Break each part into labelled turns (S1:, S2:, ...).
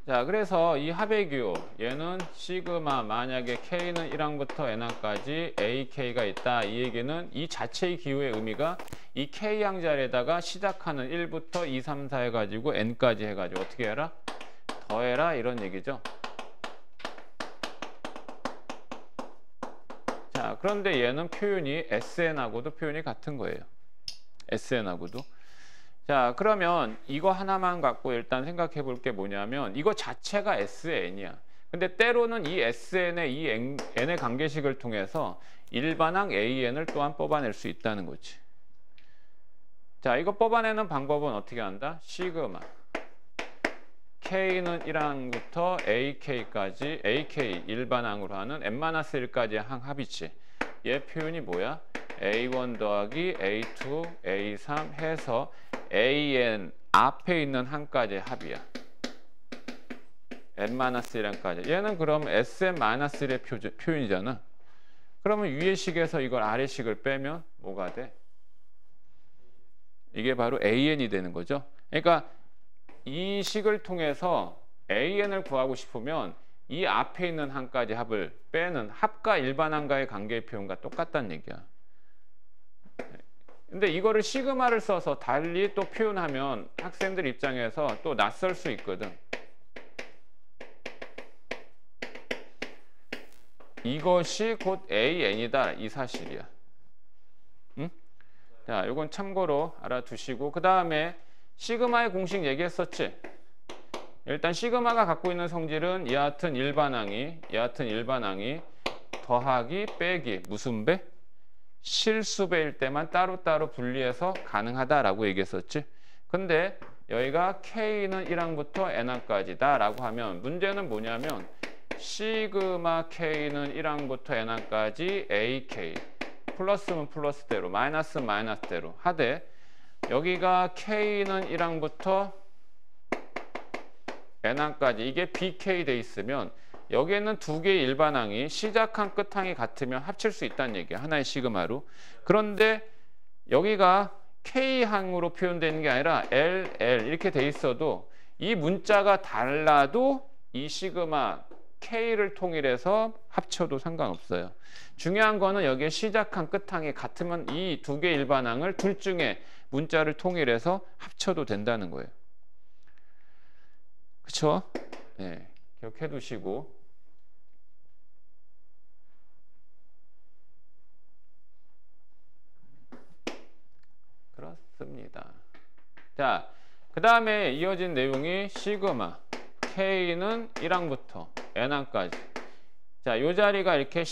S1: 자, 그래서 이 합의 기호 얘는 시그마 만약에 K는 1항부터 N항까지 AK가 있다. 이 얘기는 이 자체의 기호의 의미가 이 K항 자리에다가 시작하는 1부터 2, 3, 4 해가지고 N까지 해가지고 어떻게 해라? 더해라 이런 얘기죠. 자, 그런데 얘는 표현이 SN하고도 표현이 같은 거예요. SN하고도. 자, 그러면 이거 하나만 갖고 일단 생각해 볼 게 뭐냐면 이거 자체가 SN이야. 근데 때로는 이 SN의 이 N의 관계식을 통해서 일반항 AN을 또한 뽑아낼 수 있다는 거지. 자, 이거 뽑아내는 방법은 어떻게 한다? 시그마 K는 1항부터 AK까지 AK 일반항으로 하는 N-1까지의 항 합이지. 얘 표현이 뭐야? A1 더하기 A2, A3 해서 AN 앞에 있는 항까지의 합이야. N-1항까지. 얘는 그럼 SN-1의 표현이잖아. 그러면 위의 식에서 이걸 아래 식을 빼면 뭐가 돼? 이게 바로 AN이 되는 거죠. 그러니까 이 식을 통해서 AN을 구하고 싶으면 이 앞에 있는 항까지 합을 빼는 합과 일반항과의 관계의 표현과 똑같다는 얘기야. 근데 이거를 시그마를 써서 달리 또 표현하면 학생들 입장에서 또 낯설 수 있거든. 이것이 곧 AN이다 이 사실이야. 응? 자, 이건 참고로 알아두시고 그 다음에 시그마의 공식 얘기했었지. 일단 시그마가 갖고 있는 성질은 이 같은 일반항이 더하기 빼기 무슨 배? 실수배일 때만 따로따로 분리해서 가능하다라고 얘기했었지. 근데 여기가 K는 1항부터 N항까지다 라고 하면 문제는 뭐냐면 시그마 K는 1항부터 N항까지 AK 플러스면 플러스대로 마이너스는 마이너스대로 하되 여기가 K는 1항부터 N항까지 이게 BK 돼 있으면 여기에는 두 개의 일반항이 시작항 끝항이 같으면 합칠 수 있다는 얘기야. 하나의 시그마로. 그런데 여기가 K항으로 표현되는 게 아니라 LL 이렇게 돼 있어도 이 문자가 달라도 이 시그마 K를 통일해서 합쳐도 상관없어요. 중요한 거는 여기에 시작항 끝항이 같으면 이 두 개의 일반항을 둘 중에 문자를 통일해서 합쳐도 된다는 거예요. 그쵸? 네, 기억해 두시고. 그렇습니다. 자, 그 다음에 이어진 내용이 시그마 K는 1항부터 N항까지. 자, 이 자리가 이렇게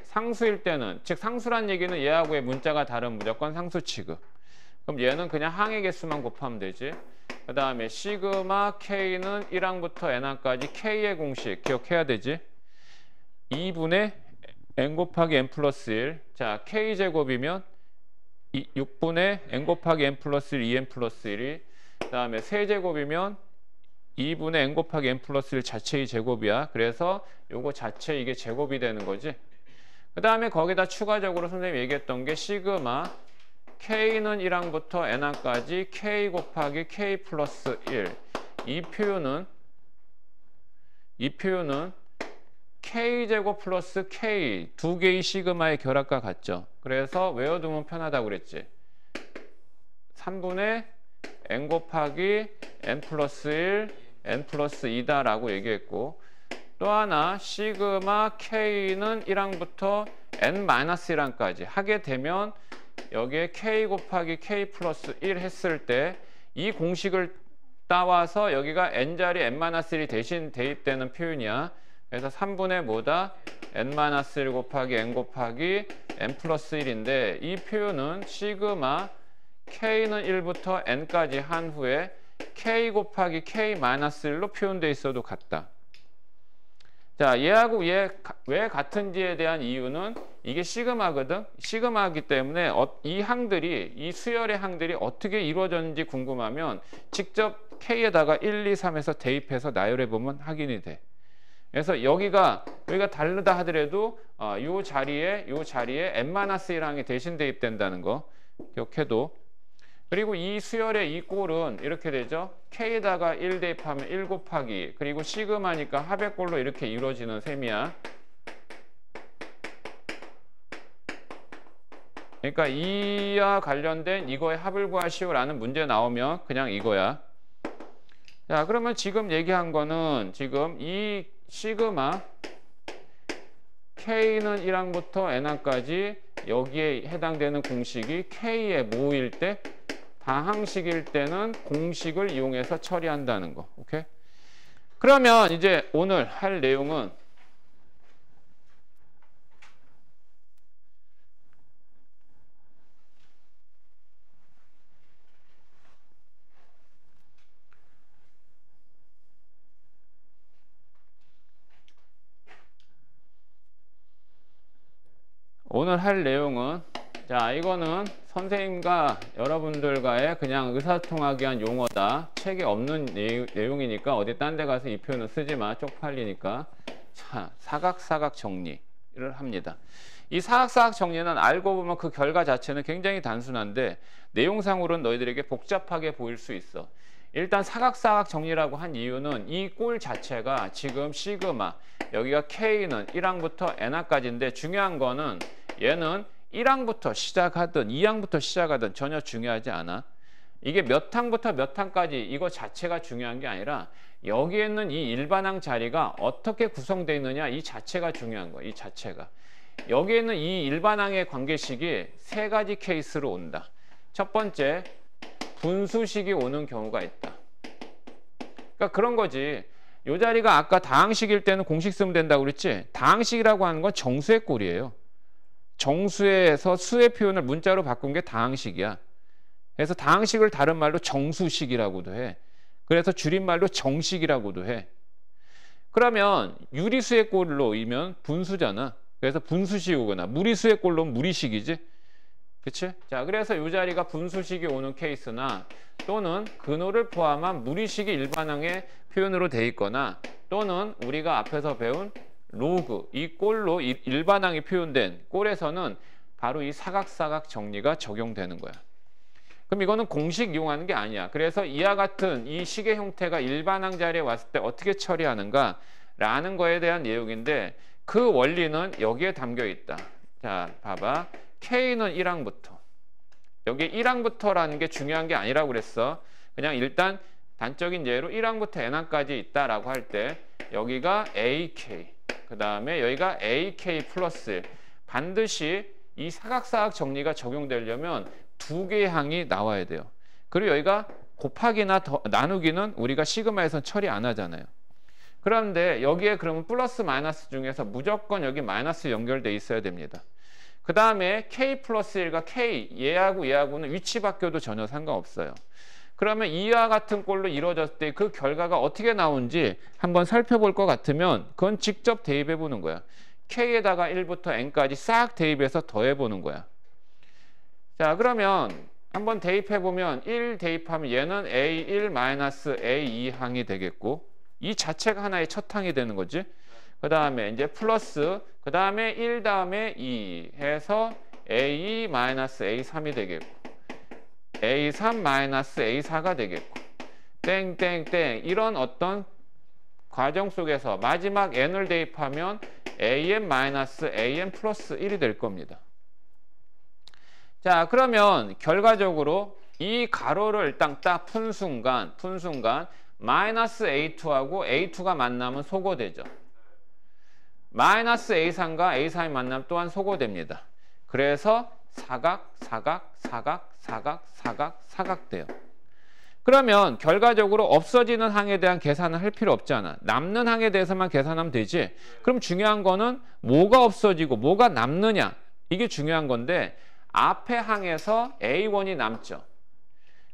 S1: 상수일 때는, 즉 상수란 얘기는 얘하고의 문자가 다른 무조건 상수 취급. 그럼 얘는 그냥 항의 개수만 곱하면 되지. 그 다음에 시그마 K는 1항부터 N항까지 K의 공식 기억해야 되지. 2분의 N 곱하기 N 플러스 1. 자, K제곱이면 6분의 N 곱하기 N 플러스 1, 2N 플러스 1이. 그 다음에 세제곱이면 2분의 N 곱하기 N 플러스 1 자체의 제곱이야. 그래서 요거 자체 이게 제곱이 되는 거지. 그 다음에 거기다 추가적으로 선생님이 얘기했던 게 시그마 K는 1항부터 N항까지 K 곱하기 K 플러스 1. 이 표현은 K제곱 플러스 K 두 개의 시그마의 결합과 같죠. 그래서 외워두면 편하다고 그랬지. 3분의 N 곱하기 N 플러스 1, N 플러스 2다 라고 얘기했고 또 하나 시그마 K는 1항부터 N-1항까지 하게 되면 여기에 K 곱하기 K 플러스 1 했을 때 이 공식을 따와서 여기가 N자리 N-1이 대신 대입되는 표현이야. 그래서 3분의 뭐다? N-1 곱하기 N 곱하기 N 플러스 1인데 이 표현은 시그마 K는 1부터 N까지 한 후에 K 곱하기 K-1로 표현되어 있어도 같다. 자, 얘하고 얘 왜 같은지에 대한 이유는 이게 시그마거든. 시그마이기 때문에 이 항들이 이 수열의 항들이 어떻게 이루어졌는지 궁금하면 직접 K에다가 1, 2, 3에서 대입해서 나열해 보면 확인이 돼. 그래서 여기가 다르다 하더라도 요 자리에 N-1항이 대신 대입된다는 거 기억해도. 그리고 이 수열의 이 꼴은 이렇게 되죠. K에다가 1 대입하면 1 곱하기 그리고 시그마니까 합의 꼴로 이렇게 이루어지는 셈이야. 그러니까 이와 관련된 이거의 합을 구하시오라는 문제 나오면 그냥 이거야. 자, 그러면 지금 얘기한 거는 지금 이 시그마 K는 1항부터 N항까지 여기에 해당되는 공식이 K의 뭐일 때? 다항식일 때는 공식을 이용해서 처리한다는 거. 오케이? 그러면 이제 오늘 할 내용은 자, 이거는 선생님과 여러분들과의 그냥 의사소통하기 위한 용어다. 책에 없는 내용이니까 어디 딴 데 가서 이 표현을 쓰지 마. 쪽팔리니까. 자, 사각사각 정리를 합니다. 이 사각사각 정리는 알고 보면 그 결과 자체는 굉장히 단순한데 내용상으로는 너희들에게 복잡하게 보일 수 있어. 일단 사각사각 정리라고 한 이유는 이 꼴 자체가 지금 시그마 여기가 K는 1항부터 N항까지인데 중요한 거는 얘는 1항부터 시작하든 2항부터 시작하든 전혀 중요하지 않아. 이게 몇 항부터 몇 항까지 이거 자체가 중요한 게 아니라 여기에 있는 이 일반항 자리가 어떻게 구성되어 있느냐 이 자체가 중요한 거야. 이 자체가. 여기에 있는 이 일반항의 관계식이 세 가지 케이스로 온다. 첫 번째, 분수식이 오는 경우가 있다. 그러니까 그런 거지. 이 자리가 아까 다항식일 때는 공식 쓰면 된다고 그랬지? 다항식이라고 하는 건 정수의 꼴이에요. 정수에서 수의 표현을 문자로 바꾼 게 다항식이야. 그래서 다항식을 다른 말로 정수식이라고도 해. 그래서 줄임말로 정식이라고도 해. 그러면 유리수의 꼴로 이면 분수잖아. 그래서 분수식이거나 무리수의 꼴로 무리식이지. 그치? 자, 그래서 이 자리가 분수식이 오는 케이스나 또는 근호를 포함한 무리식이 일반항의 표현으로 돼 있거나 또는 우리가 앞에서 배운 로그, 이 꼴로 일반항이 표현된 꼴에서는 바로 이 사각사각 정리가 적용되는 거야. 그럼 이거는 공식 이용하는 게 아니야. 그래서 이와 같은 이 식의 형태가 일반항 자리에 왔을 때 어떻게 처리하는가 라는 거에 대한 내용인데 그 원리는 여기에 담겨 있다. 자, 봐봐. K는 1항부터. 여기 1항부터라는 게 중요한 게 아니라고 그랬어. 그냥 일단 단적인 예로 1항부터 N항까지 있다라고 할 때 여기가 AK, 그 다음에 여기가 AK 플러스 반드시 이 사각사각 정리가 적용되려면 두 개의 항이 나와야 돼요. 그리고 여기가 곱하기나 나누기는 우리가 시그마에선 처리 안 하잖아요. 그런데 여기에 그러면 플러스 마이너스 중에서 무조건 여기 마이너스 연결돼 있어야 됩니다. 그 다음에 K 플러스 1과 K, 얘하고 얘하고는 위치 바뀌어도 전혀 상관없어요. 그러면 이와 같은 꼴로 이루어졌을 때 그 결과가 어떻게 나오는지 한번 살펴볼 것 같으면 그건 직접 대입해 보는 거야. K에다가 1부터 N까지 싹 대입해서 더해 보는 거야. 자, 그러면 한번 대입해 보면 1 대입하면 얘는 A1-A2 항이 되겠고 이 자체가 하나의 첫 항이 되는 거지. 그 다음에 이제 플러스, 그 다음에 1 다음에 2 해서 A2-A3이 되겠고 A3-A4가 되겠고 땡땡땡 이런 어떤 과정 속에서 마지막 n을 대입하면 an-an 플러스 1이 될 겁니다. 자, 그러면 결과적으로 이 가로를 일단 딱 푼 순간 마이너스 A2하고 A2가 만나면 소거되죠. 마이너스 A3과 A3이 만나면 또한 소거됩니다. 그래서 사각 돼요. 그러면 결과적으로 없어지는 항에 대한 계산을 할 필요 없잖아. 남는 항에 대해서만 계산하면 되지. 그럼 중요한 거는 뭐가 없어지고 뭐가 남느냐. 이게 중요한 건데 앞에 항에서 A1이 남죠.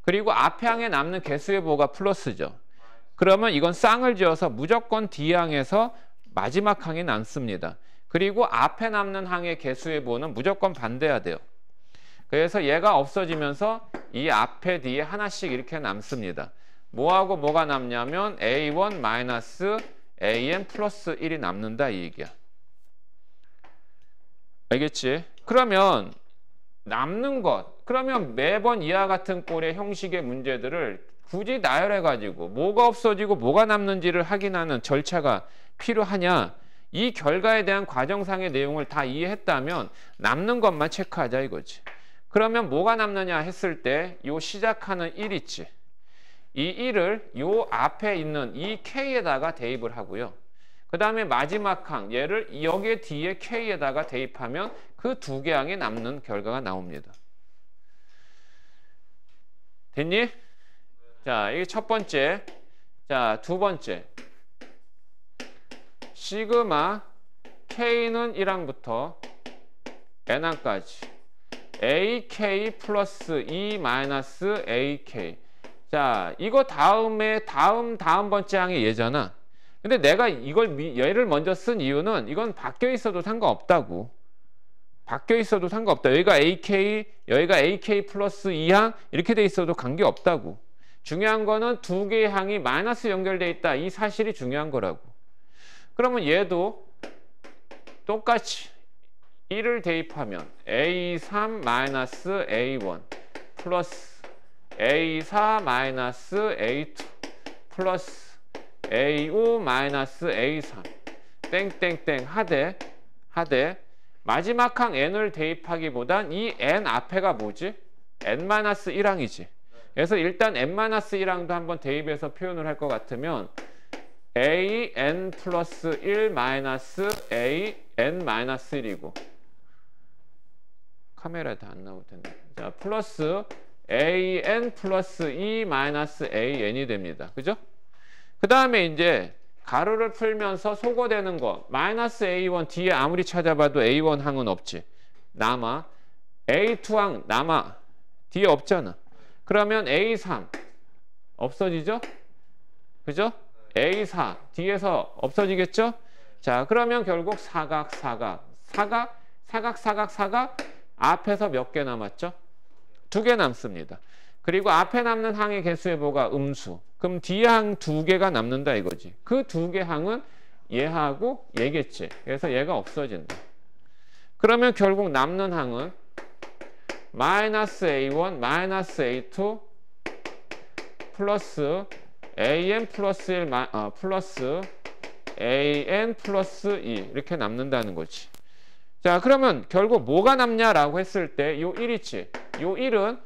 S1: 그리고 앞에 항에 남는 개수의 보가 플러스죠. 그러면 이건 쌍을 지어서 무조건 D항에서 마지막 항이 남습니다. 그리고 앞에 남는 항의 개수의 보는 무조건 반대해야 돼요. 그래서 얘가 없어지면서 이 앞에 뒤에 하나씩 이렇게 남습니다. 뭐하고 뭐가 남냐면 A1 마이너스 AN 플러스 1이 남는다 이 얘기야. 알겠지? 그러면 남는 것. 그러면 매번 이와 같은 꼴의 형식의 문제들을 굳이 나열해가지고 뭐가 없어지고 뭐가 남는지를 확인하는 절차가 필요하냐. 이 결과에 대한 과정상의 내용을 다 이해했다면 남는 것만 체크하자 이거지. 그러면 뭐가 남느냐 했을 때 요 시작하는 1 있지. 이 1을 요 앞에 있는 이 K에다가 대입을 하고요. 그 다음에 마지막 항 얘를 여기에 뒤에 K에다가 대입하면 그 두 개 항에 남는 결과가 나옵니다. 됐니? 자, 이게 첫 번째. 자, 두 번째. 시그마 K는 1항부터 N항까지 AK 플러스 E 마이너스 AK. 자, 이거 다음에 다음 번째 항이 얘잖아. 근데 내가 이걸 얘를 먼저 쓴 이유는 이건 바뀌어 있어도 상관없다고. 바뀌어 있어도 상관없다. 여기가 AK 플러스 2항 이렇게 돼 있어도 관계없다고. 중요한 거는 두 개의 항이 마이너스 연결돼 있다. 이 사실이 중요한 거라고. 그러면 얘도 똑같이 1을 대입하면 A3 마이너스 A1 플러스 A4 마이너스 A2 플러스 A5 마이너스 A3 땡땡땡 하되 마지막 항 n을 대입하기보단 이 n 앞에가 뭐지? n-1항이지. 그래서 일단 n-1항도 한번 대입해서 표현을 할 것 같으면 an 플러스 1 마이너스 an-1이고 카메라에 다 안 나올 텐데. 자, 플러스 an 플러스 2 마이너스 an이 됩니다. 그죠? 그 다음에 이제 가로를 풀면서 소거되는 거 마이너스 A1 뒤에 아무리 찾아봐도 A1 항은 없지. 남아. A2 항 남아. 뒤에 없잖아. 그러면 A3 없어지죠? 그죠? A4 뒤에서 없어지겠죠? 자, 그러면 결국 사각 앞에서 몇 개 남았죠? 2개 남습니다. 그리고 앞에 남는 항의 개수의 뭐가 음수. 그럼 뒤에 항 2개가 남는다 이거지. 그 2개 항은 얘하고 얘겠지. 그래서 얘가 없어진다. 그러면 결국 남는 항은 마이너스 A1, 마이너스 A2 플러스 AN 플러스 1 플러스 AN 플러스 2 이렇게 남는다는 거지. 자, 그러면 결국 뭐가 남냐라고 했을 때 요 1 있지. 요 1은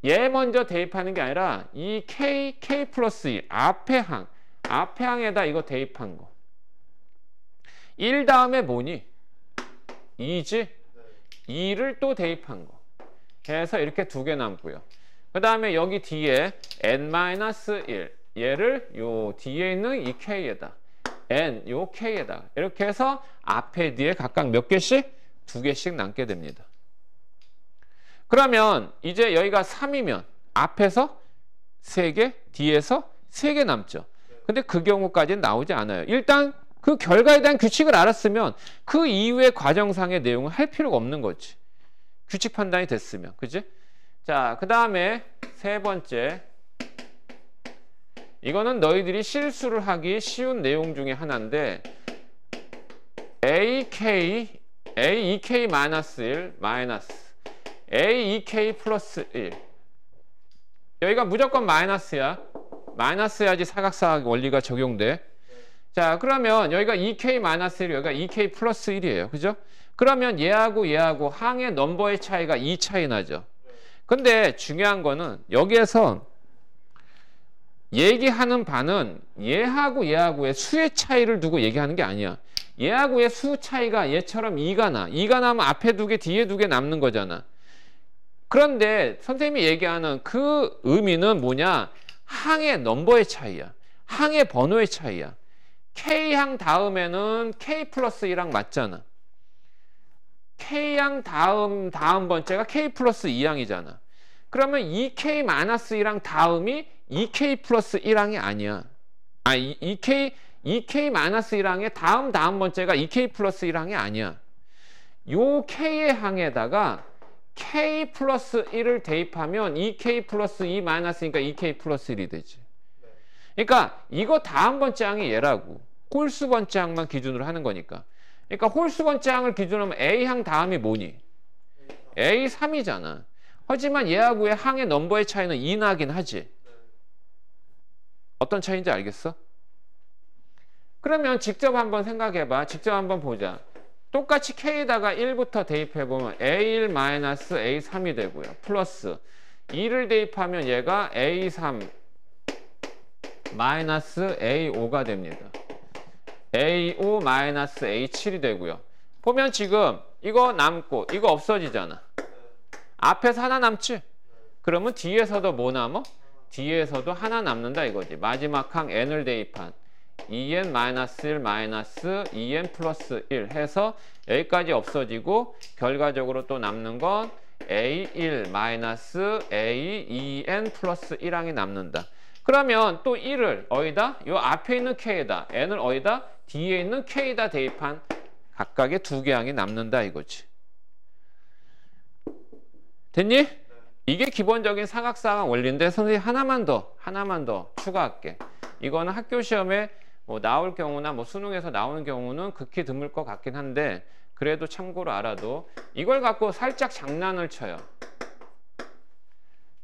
S1: 얘 먼저 대입하는 게 아니라 이 K 플러스 2 앞에 항에다 이거 대입한 거. 1 다음에 뭐니? 2지? 2를 또 대입한 거. 해서 이렇게 2개 남고요. 그 다음에 여기 뒤에 n-1 얘를 요 뒤에 있는 이 K에다 요 K에다 이렇게 해서 앞에 뒤에 각각 몇 개씩? 2개씩 남게 됩니다. 그러면 이제 여기가 3이면 앞에서 3개, 뒤에서 3개 남죠. 근데 그 경우까지는 나오지 않아요. 일단 그 결과에 대한 규칙을 알았으면 그 이후의 과정상의 내용을 할 필요가 없는 거지. 규칙 판단이 됐으면. 그지? 자, 그 다음에 세 번째. 이거는 너희들이 실수를 하기 쉬운 내용 중에 하나인데 AEK 마이너스 1 마이너스 AEK 플러스 1 여기가 무조건 마이너스야. 마이너스야지 사각사각 원리가 적용돼. 자, 그러면 여기가 EK 마이너스 1 여기가 EK 플러스 1이에요. 그죠? 그러면 얘하고 항의 넘버의 차이가 2 차이 나죠. 근데 중요한 거는 여기에서 얘기하는 바는 얘하고의 수의 차이를 두고 얘기하는 게 아니야. 얘하고의 수 차이가 얘처럼 2가 나. 2가 나면 앞에 2개, 뒤에 2개 남는 거잖아. 그런데 선생님이 얘기하는 그 의미는 뭐냐? 항의 넘버의 차이야. 항의 번호의 차이야. K항 다음에는 K 플러스 1항 맞잖아. K항 다음 번째가 K 플러스 2항이잖아. 그러면 2K 마이너스 1항 다음이 2K 플러스 1항이 아니야. EK 마이너스 1항의 다음 번째가 2K 플러스 1항이 아니야. 요 K의 항에다가 K 플러스 1을 대입하면 2K 플러스 2 마이너스니까 2K 플러스 1이 되지. 그러니까 이거 다음 번째 항이 얘라고. 홀수 번째 항만 기준으로 하는 거니까. 그러니까 홀수 번째 항을 기준으로 하면 A항 다음이 뭐니? A3이잖아. 하지만 얘하고의 항의 넘버의 차이는 2 나긴 하지. 어떤 차이인지 알겠어? 그러면 직접 한번 생각해봐. 직접 한번 보자. 똑같이 K에다가 1부터 대입해보면 A1-A3이 되고요. 플러스 2를 대입하면 얘가 A3-A5가 됩니다. A5-A7이 되고요. 보면 지금 이거 남고 이거 없어지잖아. 앞에서 하나 남지? 그러면 뒤에서도 뭐 남어? 뒤에서도 하나 남는다 이거지. 마지막 항 n을 대입한 2n-1 2n 플러스 1 해서 여기까지 없어지고 결과적으로 또 남는 건 A1 A 2n 플러스 1항이 남는다. 그러면 또 1을 어디다? 요 앞에 있는 K에다 n을 어디다? 뒤에 있는 K에다 대입한 각각의 두 개 항이 남는다 이거지. 됐니? 이게 기본적인 사각사각 원리인데 선생님 하나만 더 추가할게. 이거는 학교 시험에 뭐 나올 경우나 뭐 수능에서 나오는 경우는 극히 드물 것 같긴 한데 그래도 참고로 알아도 이걸 갖고 살짝 장난을 쳐요.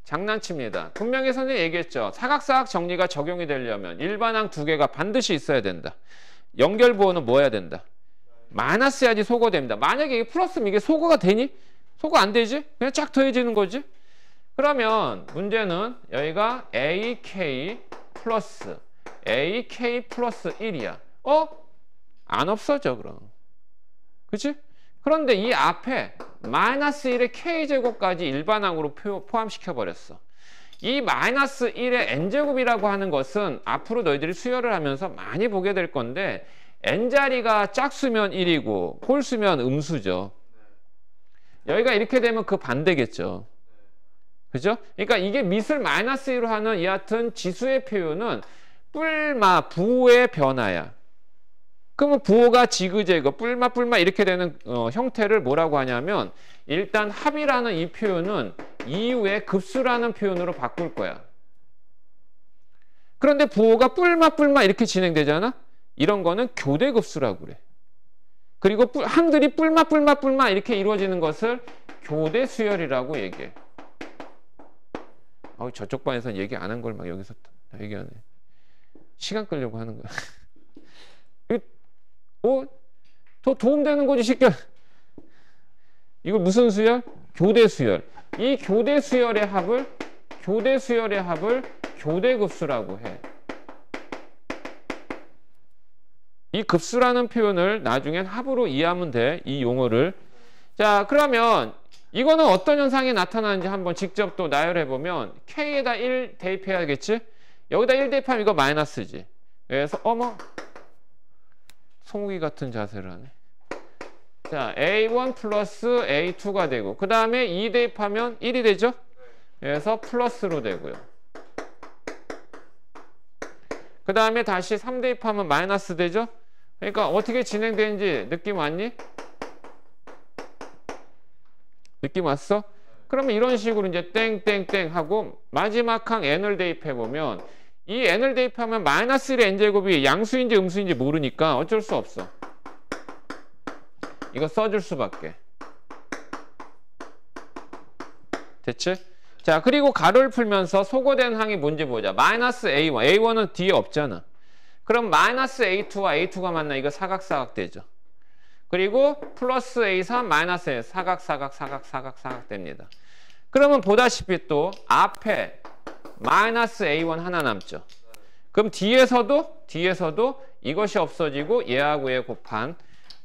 S1: 장난칩니다. 분명히 선생님이 얘기했죠. 사각사각 정리가 적용이 되려면 일반항 두 개가 반드시 있어야 된다. 연결부호는 뭐 해야 된다? 마이너스 해야지 소거됩니다. 만약에 이게 플러스면 이게 소거가 되니? 소거 안 되지? 그냥 쫙 더해지는 거지? 그러면 문제는 여기가 AK 플러스 1이야. 안 없어져 그럼. 그치? 그런데 이 앞에 마이너스 1의 K제곱까지 일반항으로 포함시켜 버렸어. 이 마이너스 1의 N제곱이라고 하는 것은 앞으로 너희들이 수열을 하면서 많이 보게 될 건데 N자리가 짝수면 1이고 홀수면 음수죠. 여기가 이렇게 되면 그 반대겠죠. 그죠? 그러니까 이게 밑을 마이너스 1로 하는 이 같은 지수의 표현은 뿔마 부호의 변화야. 그러면 부호가 지그재그 뿔마 이렇게 되는 형태를 뭐라고 하냐면 일단 합이라는 이 표현은 이후에 급수라는 표현으로 바꿀 거야. 그런데 부호가 뿔마 이렇게 진행되잖아? 이런 거는 교대급수라고 그래. 그리고 항들이 뿔마 이렇게 이루어지는 것을 교대수열이라고 얘기해. 저쪽 반에서는 얘기 안 한 걸 막 여기서 다 얘기하네. 시간 끌려고 하는 거야. 더 도움되는 거지, 새끼야. 이거 무슨 수열? 교대수열. 이 교대수열의 합을 교대급수라고 해. 이 급수라는 표현을 나중엔 합으로 이해하면 돼. 이 용어를. 자, 그러면 이거는 어떤 현상이 나타나는지 한번 직접 또 나열해보면 K에다 1 대입해야겠지? 여기다 1 대입하면 이거 마이너스지. 그래서 송우기 같은 자세를 하네. 자, A1 플러스 A2가 되고 그 다음에 2 대입하면 1이 되죠? 그래서 플러스로 되고요. 그 다음에 다시 3 대입하면 마이너스 되죠? 그러니까 어떻게 진행되는지 느낌 왔니? 느낌 왔어? 그러면 이런 식으로 이제 땡땡땡 하고 마지막 항 n을 대입해보면 이 n을 대입하면 마이너스 1의 n제곱이 양수인지 음수인지 모르니까 어쩔 수 없어. 이거 써줄 수밖에. 됐지? 자, 그리고 가로를 풀면서 소거된 항이 뭔지 보자. 마이너스 A1. A1은 뒤에 없잖아. 그럼 마이너스 A2와 A2가 만나 이거 사각 되죠. 그리고 플러스 A3 마이너스 A 사각 됩니다. 그러면 보다시피 또 앞에 마이너스 A1 하나 남죠. 그럼 뒤에서도 이것이 없어지고 얘하고 얘 곱한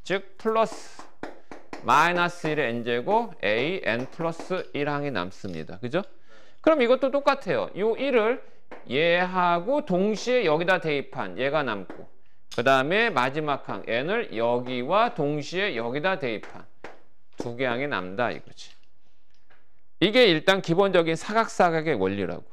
S1: 즉 플러스 마이너스 1의 n제곱 an 플러스 1항이 남습니다. 그죠? 그럼 이것도 똑같아요. 이 1을 얘하고 동시에 여기다 대입한 얘가 남고 그 다음에 마지막 항 n을 여기와 동시에 여기다 대입한 두 개 항이 남다 이거지. 이게 일단 기본적인 사각사각의 원리라고.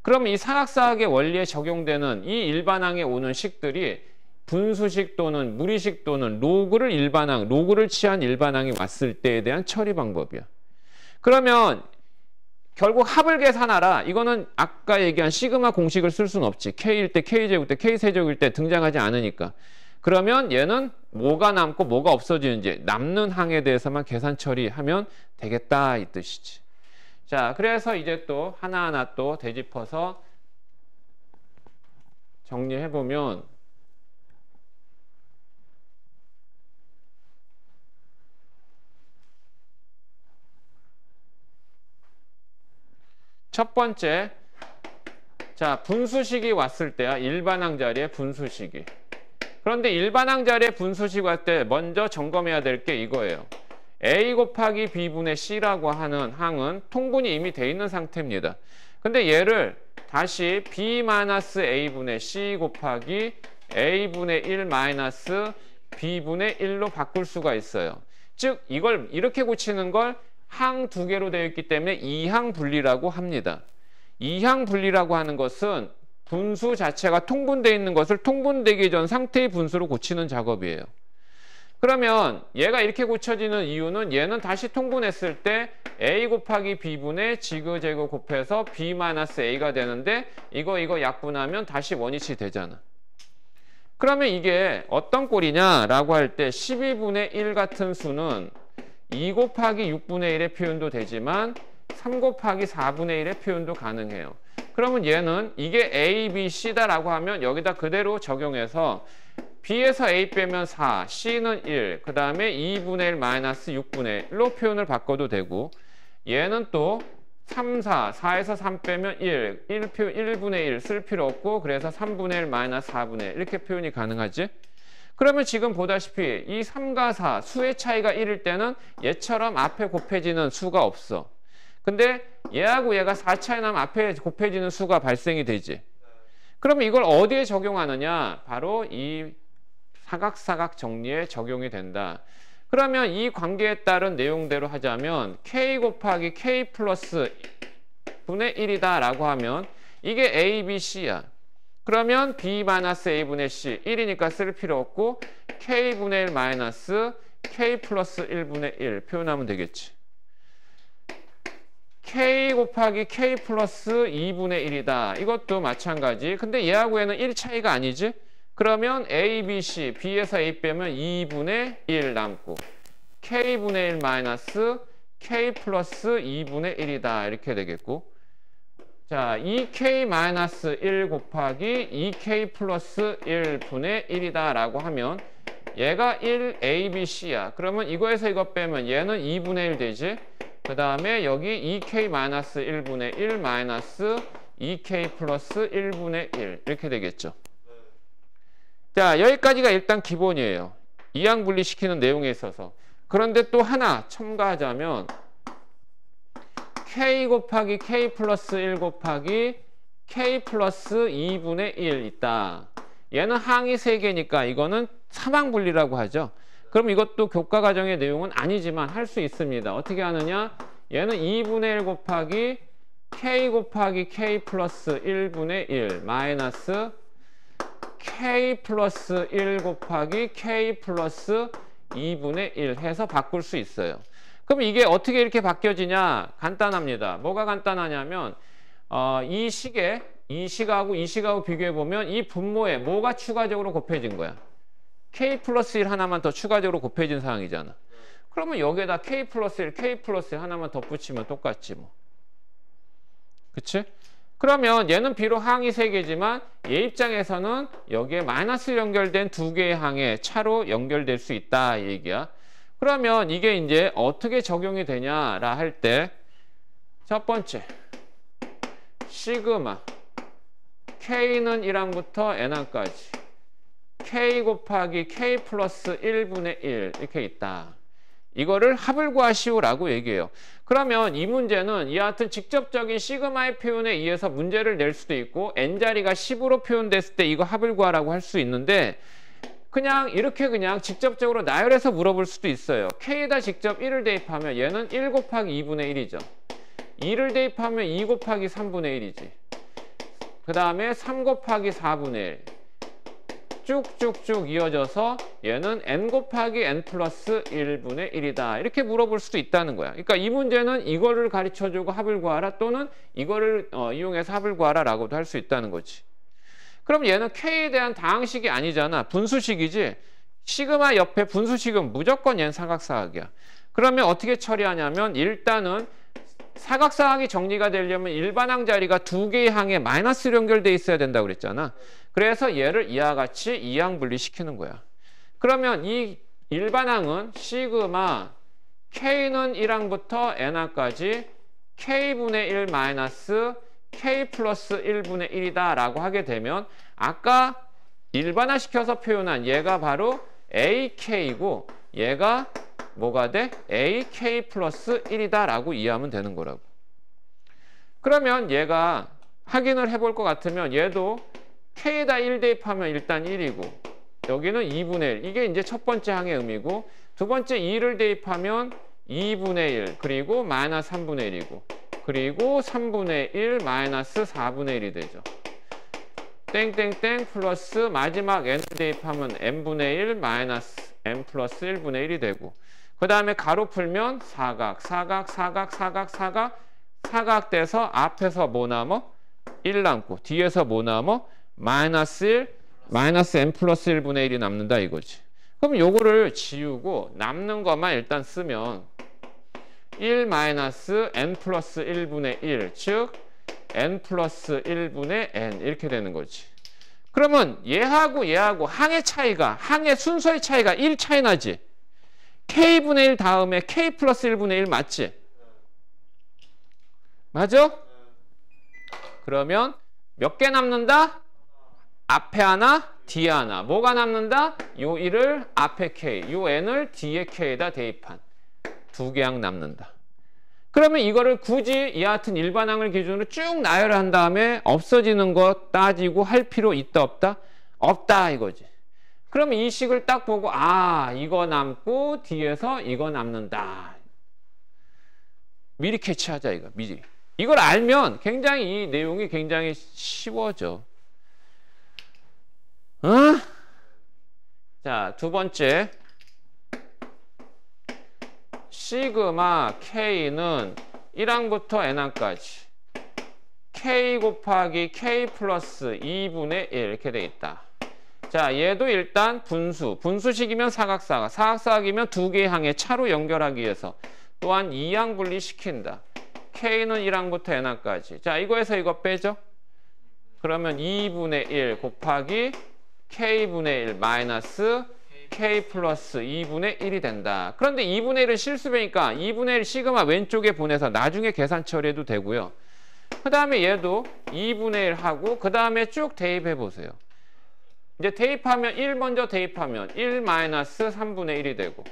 S1: 그럼 이 사각사각의 원리에 적용되는 이 일반항에 오는 식들이 분수식 또는 무리식 또는 로그를 취한 일반항이 왔을 때에 대한 처리 방법이야. 그러면 결국 합을 계산하라. 이거는 아까 얘기한 시그마 공식을 쓸 수는 없지. K일 때, K제곱 때, K세제곱일 때 등장하지 않으니까. 그러면 얘는 뭐가 남고 뭐가 없어지는지 남는 항에 대해서만 계산 처리하면 되겠다 이 뜻이지. 자, 그래서 이제 또 하나하나 또 되짚어서 정리해보면 첫 번째, 자, 분수식이 왔을 때야. 일반항 자리에 분수식이. 그런데 일반항 자리에 분수식 왔을 때 먼저 점검해야 될 게 이거예요. A 곱하기 B분의 C라고 하는 항은 통분이 이미 돼 있는 상태입니다. 근데 얘를 다시 B-A분의 C 곱하기 A분의 1 B분의 1로 바꿀 수가 있어요. 즉 이걸 이렇게 고치는 걸 항 두 개로 되어 있기 때문에 이항 분리라고 합니다. 이항 분리라고 하는 것은 분수 자체가 통분되어 있는 것을 통분되기 전 상태의 분수로 고치는 작업이에요. 그러면 얘가 이렇게 고쳐지는 이유는 얘는 다시 통분했을 때 A 곱하기 B분의 지그재그 곱해서 B-A가 되는데 이거 약분하면 다시 원위치 되잖아. 그러면 이게 어떤 꼴이냐라고 할 때 12분의 1 같은 수는 2 곱하기 6분의 1의 표현도 되지만 3 곱하기 4분의 1의 표현도 가능해요. 그러면 얘는 이게 A, B, C다라고 하면 여기다 그대로 적용해서 B에서 A 빼면 4, C는 1, 그 다음에 2분의 1 마이너스 6분의 1로 표현을 바꿔도 되고 얘는 또 3, 4, 4에서 3 빼면 1분의 1 쓸 필요 없고 그래서 3분의 1 마이너스 4분의 1 이렇게 표현이 가능하지? 그러면 지금 보다시피 이 3과 4 수의 차이가 1일 때는 얘처럼 앞에 곱해지는 수가 없어. 근데 얘하고 얘가 4 차이 나면 앞에 곱해지는 수가 발생이 되지. 그러면 이걸 어디에 적용하느냐? 바로 이 사각사각 정리에 적용이 된다. 그러면 이 관계에 따른 내용대로 하자면 K 곱하기 K 플러스 분의 1이다 라고 하면 이게 A, B, C야. 그러면 B-A분의 C 1이니까 쓸 필요 없고 K분의 1 마이너스 K 플러스 1분의 1 표현하면 되겠지. K 곱하기 K 플러스 2분의 1이다. 이것도 마찬가지. 근데 얘하고 얘는 1 차이가 아니지? 그러면 A, B, C, B에서 A 빼면 2분의 1 남고 K분의 1 마이너스 K 플러스 2분의 1이다. 이렇게 되겠고 자, 2K 마이너스 1 곱하기 2K 플러스 1분의 1이다 라고 하면 얘가 1 A, B, C야. 그러면 이거에서 이거 빼면 얘는 2분의 1 되지? 그 다음에 여기 2K 마이너스 1분의 1 마이너스 2K 플러스 1분의 1 이렇게 되겠죠. 자, 여기까지가 일단 기본이에요. 이항 분리시키는 내용에 있어서. 그런데 또 하나 첨가하자면 K 곱하기 K 플러스 1 곱하기 K 플러스 2분의 1 있다. 얘는 항이 3개니까 이거는 삼항 분리라고 하죠. 그럼 이것도 교과 과정의 내용은 아니지만 할 수 있습니다. 어떻게 하느냐? 얘는 2분의 1 곱하기 K 곱하기 K 플러스 1분의 1 마이너스 K 플러스 1 곱하기 K 플러스 2분의 1 해서 바꿀 수 있어요. 그럼 이게 어떻게 이렇게 바뀌어지냐? 간단합니다. 뭐가 간단하냐면 이 식하고 이 식하고 비교해보면 이 분모에 뭐가 추가적으로 곱해진 거야? K 플러스 1 하나만 더 추가적으로 곱해진 상황이잖아. 그러면 여기에다 K 플러스 1, K 플러스 1 하나만 덧붙이면 똑같지 뭐. 그치? 그러면 얘는 비록 항이 3개지만 얘 입장에서는 여기에 마이너스 연결된 2개의 항에 차로 연결될 수 있다 이 얘기야. 그러면 이게 이제 어떻게 적용이 되냐라 할 때 첫 번째 시그마 K는 1항부터 N항까지 K 곱하기 K 플러스 1분의 1 이렇게 있다. 이거를 합을 구하시오라고 얘기해요. 그러면 이 문제는 이와 같은 직접적인 시그마의 표현에 의해서 문제를 낼 수도 있고 n자리가 10으로 표현됐을 때 이거 합을 구하라고 할 수 있는데 그냥 이렇게 그냥 직접적으로 나열해서 물어볼 수도 있어요. K에다 직접 1을 대입하면 얘는 1 곱하기 2분의 1이죠. 2를 대입하면 2 곱하기 3분의 1이지. 그 다음에 3 곱하기 4분의 1. 쭉쭉쭉 이어져서 얘는 n 곱하기 n 플러스 1분의 1이다. 이렇게 물어볼 수도 있다는 거야. 그러니까 이 문제는 이거를 가르쳐주고 합을 구하라 또는 이거를 이용해서 합을 구하라 라고도 할 수 있다는 거지. 그럼 얘는 K에 대한 다항식이 아니잖아. 분수식이지. 시그마 옆에 분수식은 무조건 얘는 사각사각이야. 그러면 어떻게 처리하냐면 일단은 사각사각이 정리가 되려면 일반항 자리가 두 개의 항에 마이너스로 연결돼 있어야 된다고 그랬잖아. 그래서 얘를 이와 같이 이항 분리시키는 거야. 그러면 이 일반항은 시그마 K는 1항부터 N항까지 K분의 1 마이너스 K 플러스 1분의 1이다 라고 하게 되면 아까 일반화시켜서 표현한 얘가 바로 AK이고 얘가 뭐가 돼? AK 플러스 1이다 라고 이해하면 되는 거라고. 그러면 얘가 확인을 해볼 것 같으면 얘도 K에다 1 대입하면 일단 1이고 여기는 2분의 1. 이게 이제 첫 번째 항의 의미고 두 번째 2를 대입하면 2분의 1 그리고 마이너스 3분의 1이고 그리고 3분의 1 마이너스 4분의 1이 되죠. 땡땡땡 플러스 마지막 n 대입하면 n분의 1 마이너스 n 플러스 1분의 1이 되고 그 다음에 가로 풀면 사각, 사각, 사각, 사각, 사각, 사각 돼서 앞에서 뭐 남어? 1 남고 뒤에서 뭐 남어? 마이너스 1, 마이너스 n 플러스 1분의 1이 남는다 이거지. 그럼 요거를 지우고 남는 것만 일단 쓰면 1 마이너스 n 플러스 1분의 1, 즉 n 플러스 1분의 n 이렇게 되는 거지. 그러면 얘하고 얘하고 항의 차이가, 항의 순서의 차이가 1 차이 나지. k분의 1 다음에 k 플러스 1분의 1 맞지? 맞아? 그러면 몇 개 남는다? 앞에 하나, 뒤에 하나. 뭐가 남는다? 요 1을 앞에 k, 요 n을 뒤에 k에다 대입한 두 개 항 남는다. 그러면 이거를 굳이 이와 같은 일반항을 기준으로 쭉 나열한 다음에 없어지는 거 따지고 할 필요 있다 없다? 없다 이거지. 그러면 이 식을 딱 보고 아 이거 남고 뒤에서 이거 남는다. 미리 캐치하자 이거 미리. 이걸 알면 굉장히 이 내용이 굉장히 쉬워져. 어? 자, 두 번째. 시그마 K는 1항부터 N항까지 K 곱하기 K 플러스 2분의 1 이렇게 돼 있다. 자, 얘도 일단 분수식이면 사각사각, 사각사각이면 두 개의 항에 차로 연결하기 위해서 또한 2항 분리시킨다. K는 1항부터 N항까지. 자, 이거에서 이거 빼죠? 그러면 2분의 1 곱하기 K분의 1 마이너스 K 플러스 2분의 1이 된다. 그런데 2분의 1은 실수배니까 2분의 1 시그마 왼쪽에 보내서 나중에 계산 처리해도 되고요. 그 다음에 얘도 2분의 1 하고 그 다음에 쭉 대입해 보세요. 이제 대입하면 1 먼저 대입하면 1 마이너스 3분의 1이 되고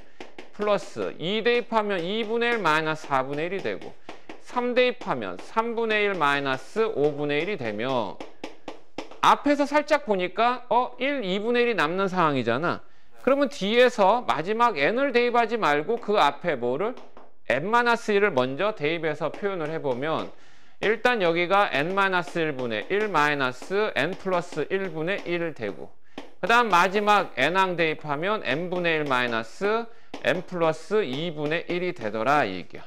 S1: 플러스 2 대입하면 2분의 1 마이너스 4분의 1이 되고 3 대입하면 3분의 1 마이너스 5분의 1이 되며 앞에서 살짝 보니까 1, 2분의 1이 남는 상황이잖아. 그러면 뒤에서 마지막 n을 대입하지 말고 그 앞에 뭐를 n-1을 먼저 대입해서 표현을 해보면 일단 여기가 n-1분의 1 마이너스 n 플러스 1분의 1을 되고 그 다음 마지막 n항 대입하면 n분의 1 마이너스 n 플러스 2분의 1이 되더라 이 얘기야.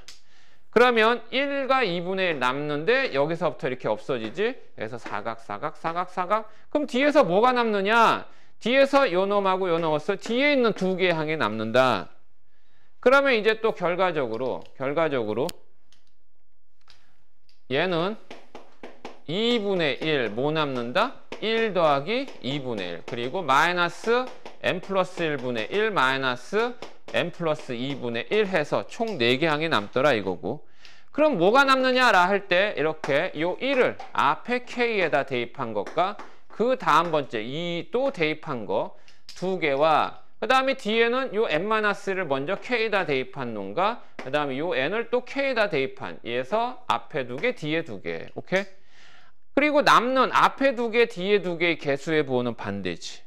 S1: 그러면 1과 2분의 1 남는데 여기서부터 이렇게 없어지지. 그래서 사각 사각 사각 사각. 그럼 뒤에서 뭐가 남느냐? 뒤에서 요 놈하고 요 놈어서 뒤에 있는 두 개의 항이 남는다. 그러면 이제 또 결과적으로 얘는 2분의 1 뭐 남는다? 1 더하기 2분의 1 그리고 마이너스 n 플러스 1분의 1 마이너스 n 플러스 2분의 1 해서 총 4개 항이 남더라 이거고. 그럼 뭐가 남느냐라 할 때 이렇게 요 1을 앞에 k에다 대입한 것과 그 다음 번째 2 또 대입한 거 두 개와 그 다음에 뒤에는 요 n-를 먼저 k에다 대입한 놈과 그 다음에 요 n을 또 k에다 대입한 이에서 앞에 두 개 뒤에 두 개. 오케이? 그리고 남는 앞에 두 개 뒤에 두 개의 개수의 부호는 반대지.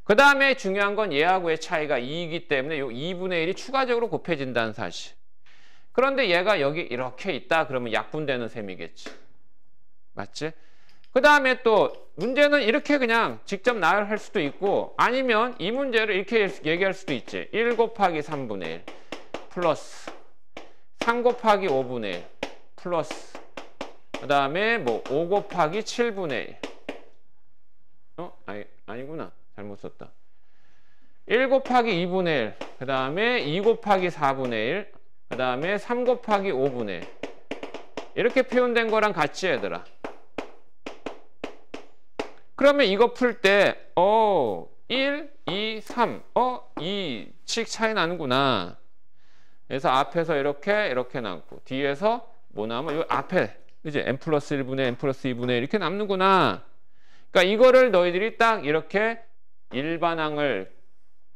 S1: 그 다음에 중요한 건 얘하고의 차이가 2이기 때문에 요 2분의 1이 추가적으로 곱해진다는 사실. 그런데 얘가 여기 이렇게 있다 그러면 약분되는 셈이겠지. 맞지? 그 다음에 또 문제는 이렇게 그냥 직접 나열할 수도 있고 아니면 이 문제를 이렇게 얘기할 수도 있지. 1 곱하기 3분의 1 플러스 3 곱하기 5분의 1 플러스 그 다음에 뭐 5 곱하기 7분의 1 아니구나. 잘못 썼다. 1 곱하기 2분의 1, 그 다음에 2 곱하기 4분의 1, 그 다음에 3 곱하기 5분의 1. 이렇게 표현된 거랑 같이 얘들아. 그러면 이거 풀 때 1, 2, 3 2씩 차이 나는구나. 그래서 앞에서 이렇게 남고 뒤에서 뭐 남아? 요 앞에 이제 n 플러스 1분의 n 플러스 2분의 1 이렇게 남는구나. 그러니까 이거를 너희들이 딱 이렇게 일반항을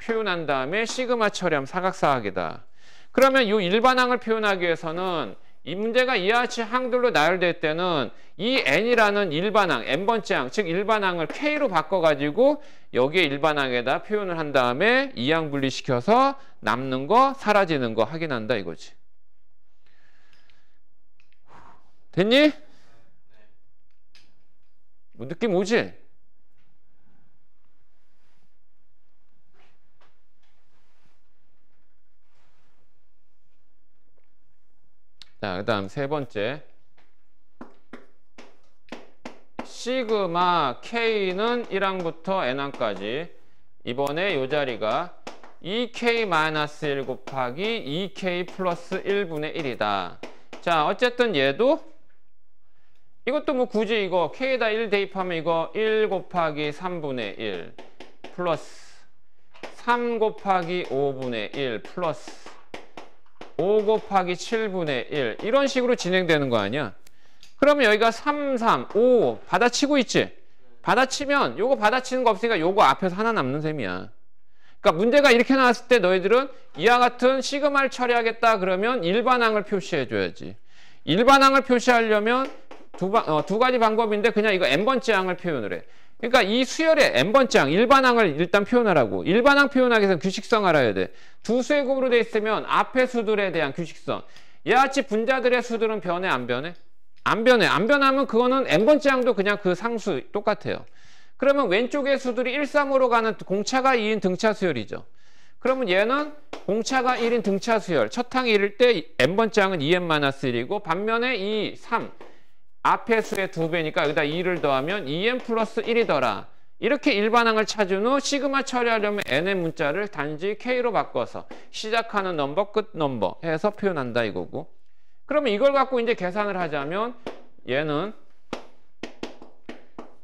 S1: 표현한 다음에 시그마 처리하면 사각사각이다. 그러면 이 일반항을 표현하기 위해서는 이 문제가 이와 같이 항들로 나열될 때는 이 n이라는 일반항, n번째 항, 즉 일반항을 k로 바꿔가지고 여기에 일반항에다 표현을 한 다음에 이항 분리시켜서 남는 거, 사라지는 거 확인한다 이거지. 됐니? 뭐 느낌 오지? 자, 그 다음 세 번째. 시그마 K는 1항부터 N항까지. 이번에 이 자리가 2K-1 곱하기 2K 플러스 1분의 1이다. 자, 어쨌든 얘도 이것도 뭐 굳이 이거 K에다 1 대입하면 이거 1 곱하기 3분의 1 플러스 3 곱하기 5분의 1 플러스 5 곱하기 7분의 1 이런 식으로 진행되는 거 아니야? 그러면 여기가 3, 3, 5 받아치고 있지? 받아치면 요거 받아치는 거 없으니까 요거 앞에서 하나 남는 셈이야. 그러니까 문제가 이렇게 나왔을 때 너희들은 이와 같은 시그마를 처리하겠다 그러면 일반항을 표시해 줘야지. 일반항을 표시하려면 두 가지 방법인데 그냥 이거 n번째 항을 표현을 해. 그러니까 이 수열의 n번째 항, 일반항을 일단 표현하라고. 일반항 표현하기 위해서는 규칙성 알아야 돼. 두 수의 곱으로 돼 있으면 앞의 수들에 대한 규칙성. 이와 같이 분자들의 수들은 변해 안 변해? 안 변해. 안 변하면 그거는 n번째 항도 그냥 그 상수 똑같아요. 그러면 왼쪽의 수들이 1, 3으로 가는 공차가 2인 등차 수열이죠. 그러면 얘는 공차가 1인 등차 수열. 첫 항이 1일 때 n번째 항은 2n-1이고 반면에 2, 3 앞의 수의 2배니까 여기다 2를 더하면 2n 플러스 1이더라. 이렇게 일반항을 찾은 후 시그마 처리하려면 n의 문자를 단지 k로 바꿔서 시작하는 넘버, 끝 넘버 해서 표현한다 이거고. 그러면 이걸 갖고 이제 계산을 하자면 얘는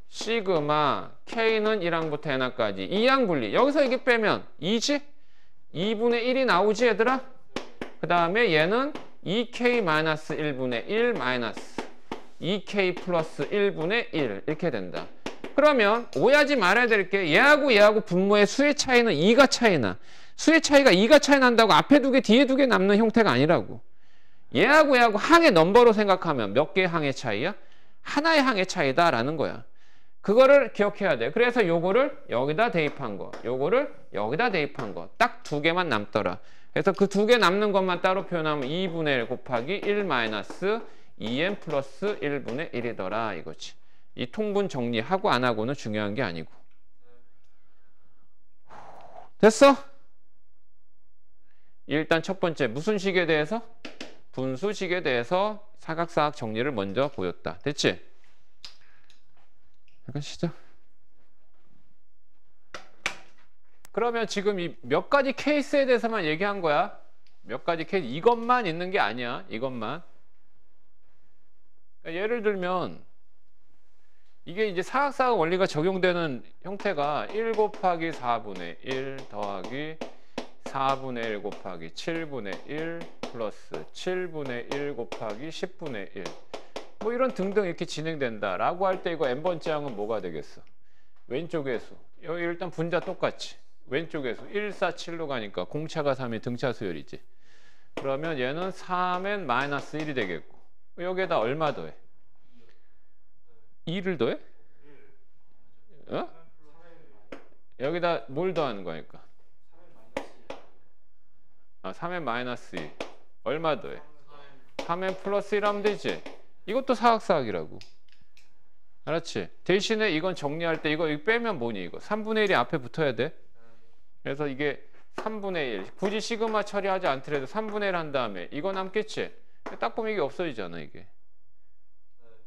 S1: 시그마 k는 1항부터 n항까지 2항 분리. 여기서 이게 빼면 2지? 2분의 1이 나오지 얘들아? 그 다음에 얘는 2k-1분의 1 마이너스 2k 플러스 1분의 1 이렇게 된다. 그러면 오해하지 말아야 될 게 얘하고 분모의 수의 차이는 2가 차이나. 수의 차이가 2가 차이 난다고 앞에 두 개 뒤에 두 개 남는 형태가 아니라고. 얘하고 항의 넘버로 생각하면 몇 개의 항의 차이야? 하나의 항의 차이다라는 거야. 그거를 기억해야 돼. 그래서 요거를 여기다 대입한 거, 요거를 여기다 대입한 거 딱 두 개만 남더라. 그래서 그 두 개 남는 것만 따로 표현하면 2분의 1 곱하기 1 마이너스 2n 플러스 1분의 1이더라 이거지. 이 통분 정리하고 안 하고는 중요한 게 아니고. 됐어? 일단 첫 번째 무슨 식에 대해서? 분수식에 대해서 사각사각 정리를 먼저 보였다. 됐지? 잠깐 쉬자. 그러면 지금 이 몇 가지 케이스에 대해서만 얘기한 거야. 몇 가지 케이스. 이것만 있는 게 아니야. 이것만. 그러니까 예를 들면 이게 이제 사각사각 원리가 적용되는 형태가 1 곱하기 4분의 1 더하기 4분의 1 곱하기 7분의 1 플러스 7분의 1 곱하기 10분의 1 뭐 이런 등등 이렇게 진행된다라고 할 때 이거 n번째 항은 뭐가 되겠어? 왼쪽의 수. 여기 일단 분자 똑같이. 왼쪽의 수. 1, 4, 7로 가니까 공차가 3이 등차 수열이지. 그러면 얘는 3n-1이 되겠고 여기에다 얼마 더해? 2를 더해? 어? 여기다 뭘 더하는 거니까? 3n-2 얼마 더해? 3n 플러스 1 하면 되지. 이것도 사각사각이라고. 알았지? 대신에 이건 정리할 때 이거 빼면 뭐니 이거? 3분의 1이 앞에 붙어야 돼. 그래서 이게 3분의 1. 굳이 시그마 처리하지 않더라도 3분의 1 한 다음에 이거 남겠지? 딱 보면 이게 없어지잖아 이게.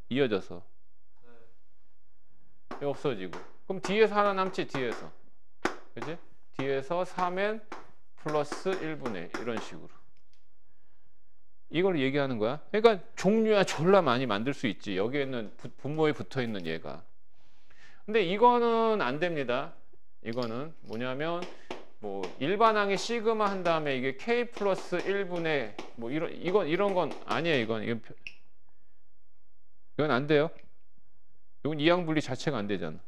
S1: 이어져서. 이게 없어지고. 그럼 뒤에서 하나 남지, 뒤에서. 그지? 뒤에서 3n 플러스 1분의 1 이런 식으로. 이걸 얘기하는 거야. 그러니까 종류야 졸라 많이 만들 수 있지. 여기에는 분모에 붙어 있는 얘가. 근데 이거는 안 됩니다. 이거는 뭐냐면 뭐 일반항의 시그마 한 다음에 이게 k 플러스 1분의 뭐 이런 건 아니에요. 이건 안 돼요. 이건 이항 분리 자체가 안 되잖아.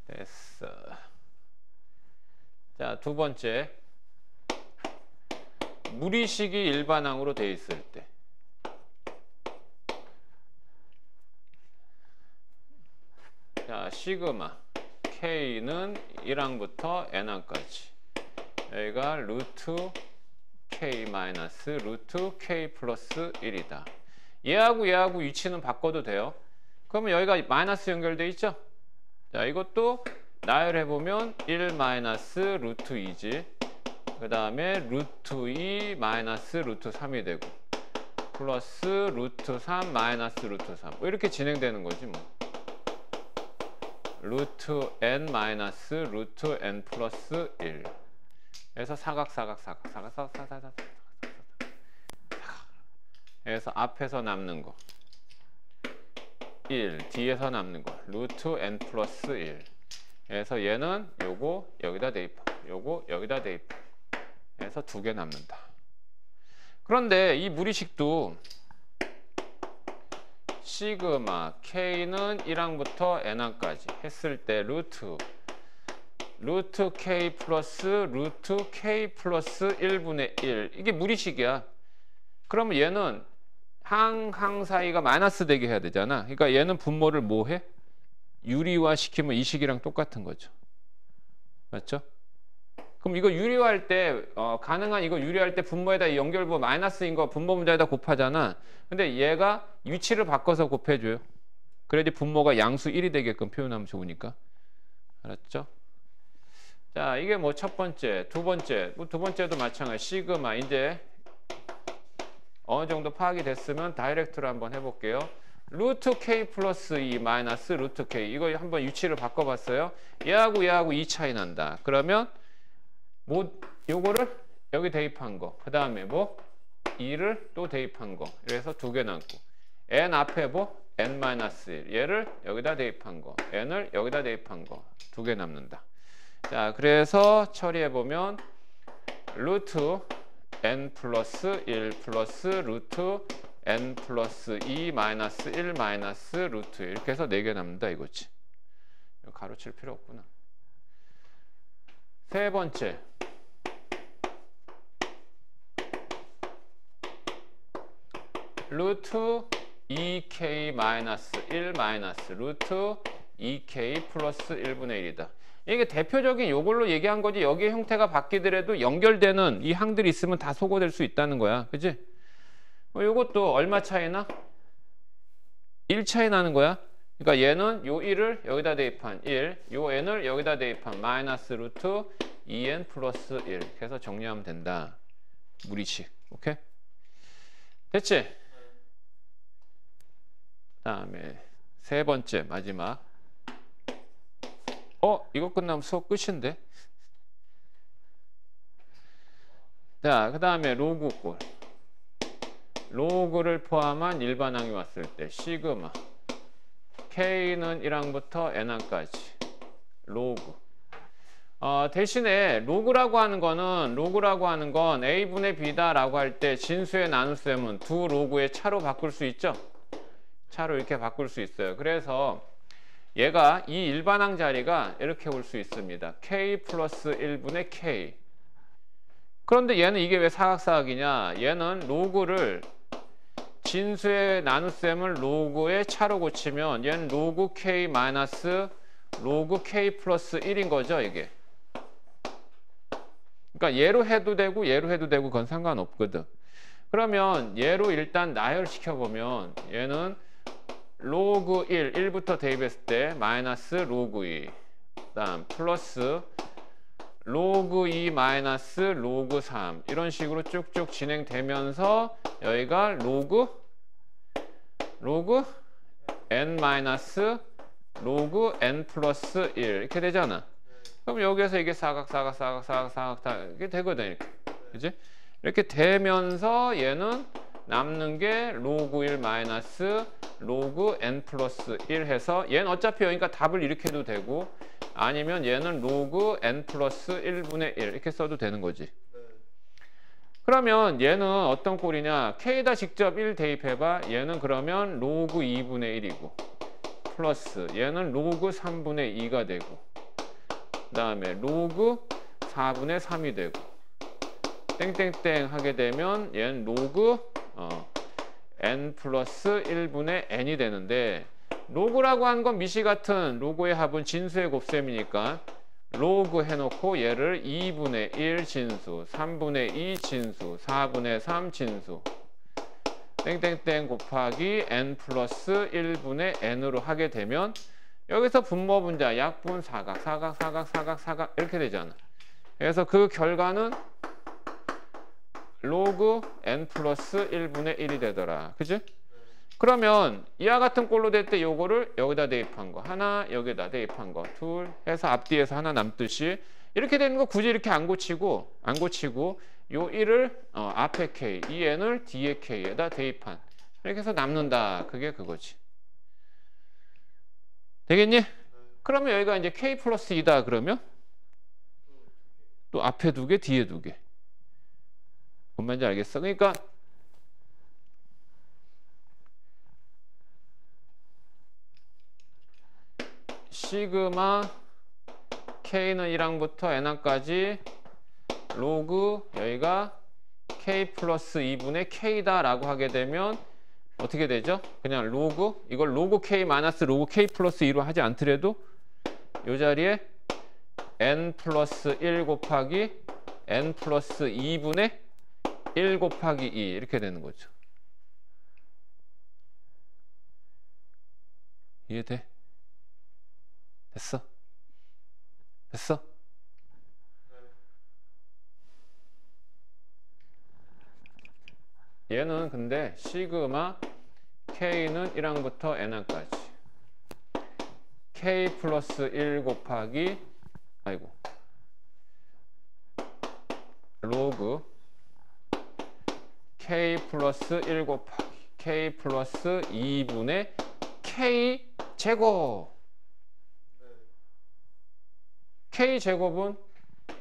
S1: 됐어. 자, 두 번째. 무리식이 일반항으로 돼 있을 때. 자, 시그마 k는 1항부터 n항까지. 여기가 루트 k 마이너스 루트 k 플러스 1이다. 얘하고 위치는 바꿔도 돼요. 그러면 여기가 마이너스 연결돼 있죠? 자, 이것도 나열해보면 1 마이너스 루트 2지. 그 다음에 루트 2 마이너스 루트 3이 되고 플러스 루트 3 마이너스 루트 3 이렇게 진행되는 거지 뭐. 루트 n 마이너스 루트 n 플러스 1 그래서 사각 그래서 앞에서 남는 거 1, 뒤에서 남는 거 루트 n 플러스 1 그래서 얘는 요거 여기다 대입하고 요거 여기다 대입하고 그래서 두 개 남는다. 그런데 이 무리식도 시그마 k는 1항부터 n항까지 했을 때 루트 k 플러스 루트 k 플러스 1분의 1 이게 무리식이야. 그러면 얘는 항 사이가 마이너스 되게 해야 되잖아. 그러니까 얘는 분모를 뭐 해? 유리화 시키면 이 식이랑 똑같은 거죠. 맞죠? 그럼 이거 유리화할 때 가능한 이거 유리할 때 분모에다 연결부 마이너스인 거 분모 문자에다 곱하잖아. 근데 얘가 위치를 바꿔서 곱해줘요. 그래야지 분모가 양수 1이 되게끔 표현하면 좋으니까. 알았죠? 자, 이게 뭐 첫 번째, 두 번째, 뭐 두 번째도 마찬가지. 시그마 이제 어느 정도 파악이 됐으면 다이렉트로 한번 해볼게요. 루트 k 플러스 2 마이너스 루트 k 이거 한번 위치를 바꿔봤어요. 얘하고 이 차이 난다. 그러면 뭐 요거를 여기 대입한 거. 그 다음에 뭐 2를 또 대입한 거. 그래서 두 개 남고 n 앞에 뭐 n-1 얘를 여기다 대입한 거. n을 여기다 대입한 거. 두 개 남는다. 자, 그래서 처리해보면 루트 n 플러스 1 플러스 루트 n 플러스 2 마이너스 1 마이너스 루트 1 이렇게 해서 4개 남는다 이거지. 가로칠 필요 없구나. 세 번째. 루트 2k 마이너스 1 마이너스 루트 2k 플러스 1분의 1이다. 이게 대표적인 요걸로 얘기한 거지. 여기의 형태가 바뀌더라도 연결되는 이 항들이 있으면 다 소거될 수 있다는 거야. 그지? 요것도 얼마 차이나? 1 차이 나는 거야. 그러니까 얘는 요 1을 여기다 대입한 1, 요 n을 여기다 대입한 마이너스 루트 2n 플러스 1. 그래서 정리하면 된다. 무리식. 오케이? 됐지? 다음에 세 번째 마지막. 이거 끝나면 수업 끝인데? 자, 그 다음에 로그 꼴. 로그를 포함한 일반항이 왔을 때 시그마 k는 1항부터 n항까지 로그. 대신에 로그라고 하는 건 a분의 b다라고 할 때 진수의 나눗셈은 두 로그의 차로 바꿀 수 있죠? 차로 이렇게 바꿀 수 있어요. 그래서 얘가 이 일반항 자리가 이렇게 올 수 있습니다. k 플러스 1분의 k. 그런데 얘는 이게 왜 사각사각이냐? 얘는 로그를 진수의 나눗셈을 로그의 차로 고치면 얘는 로그 k 마이너스 로그 k 플러스 1인 거죠, 이게. 그러니까 얘로 해도 되고 얘로 해도 되고 그건 상관없거든. 그러면 얘로 일단 나열시켜보면 얘는 로그 1, 1부터 대입했을 때 마이너스 로그 2, 그다음 플러스 로그 2 마이너스 로그 3 이런 식으로 쭉쭉 진행되면서 여기가 로그 n 마이너스 로그 n 플러스 1 이렇게 되잖아. 그럼 여기에서 이게 사각 이렇게 되거든. 이렇게. 그지? 이렇게 되면서 얘는 남는 게 로그 1 마이너스 로그 n 플러스 1 해서 얘는 어차피 여기니까 답을 이렇게 해도 되고 아니면 얘는 로그 n 플러스 1분의 1 이렇게 써도 되는 거지. 그러면 얘는 어떤 꼴이냐? k에다 직접 1 대입해봐. 얘는 그러면 로그 2분의 1이고 플러스 얘는 로그 3분의 2가 되고 그 다음에 로그 4분의 3이 되고 땡땡땡 하게 되면 얘는 로그 n 플러스 1분의 n이 되는데 로그라고 하는 건 미시 같은 로그의 합은 진수의 곱셈이니까 로그 해놓고 얘를 2분의 1 진수, 3분의 2 진수, 4분의 3 진수 땡땡땡 곱하기 n 플러스 1분의 n으로 하게 되면 여기서 분모 분자, 약분, 사각 이렇게 되잖아. 그래서 그 결과는 로그 n 플러스 1분의 1이 되더라. 그지? 그러면 이와 같은 꼴로 될 때 요거를 여기다 대입한 거 하나, 여기다 대입한 거 둘 해서 앞뒤에서 하나 남듯이 이렇게 되는 거 굳이 이렇게 안 고치고 요 1을 앞에 k, 이 n을 뒤에 k에다 대입한 이렇게 해서 남는다. 그게 그거지. 되겠니? 그러면 여기가 이제 k 플러스 2다 그러면 또 앞에 2개, 뒤에 2개. 뭔 말인지 알겠어? 그러니까 시그마 k는 1항부터 n항까지 로그 여기가 k 플러스 2분의 k다 라고 하게 되면 어떻게 되죠? 그냥 로그 이걸 로그 k 마이너스 로그 k 플러스 2로 하지 않더라도 이 자리에 n 플러스 1 곱하기 n 플러스 2분의 1 곱하기 2 이렇게 되는 거죠. 이해돼? 됐어? 얘는 근데 시그마 k는 1항부터 n항까지 k 플러스 1 곱하기 로그 k 플러스 1 곱하기 k 플러스 2분의 k 제곱 k 제곱은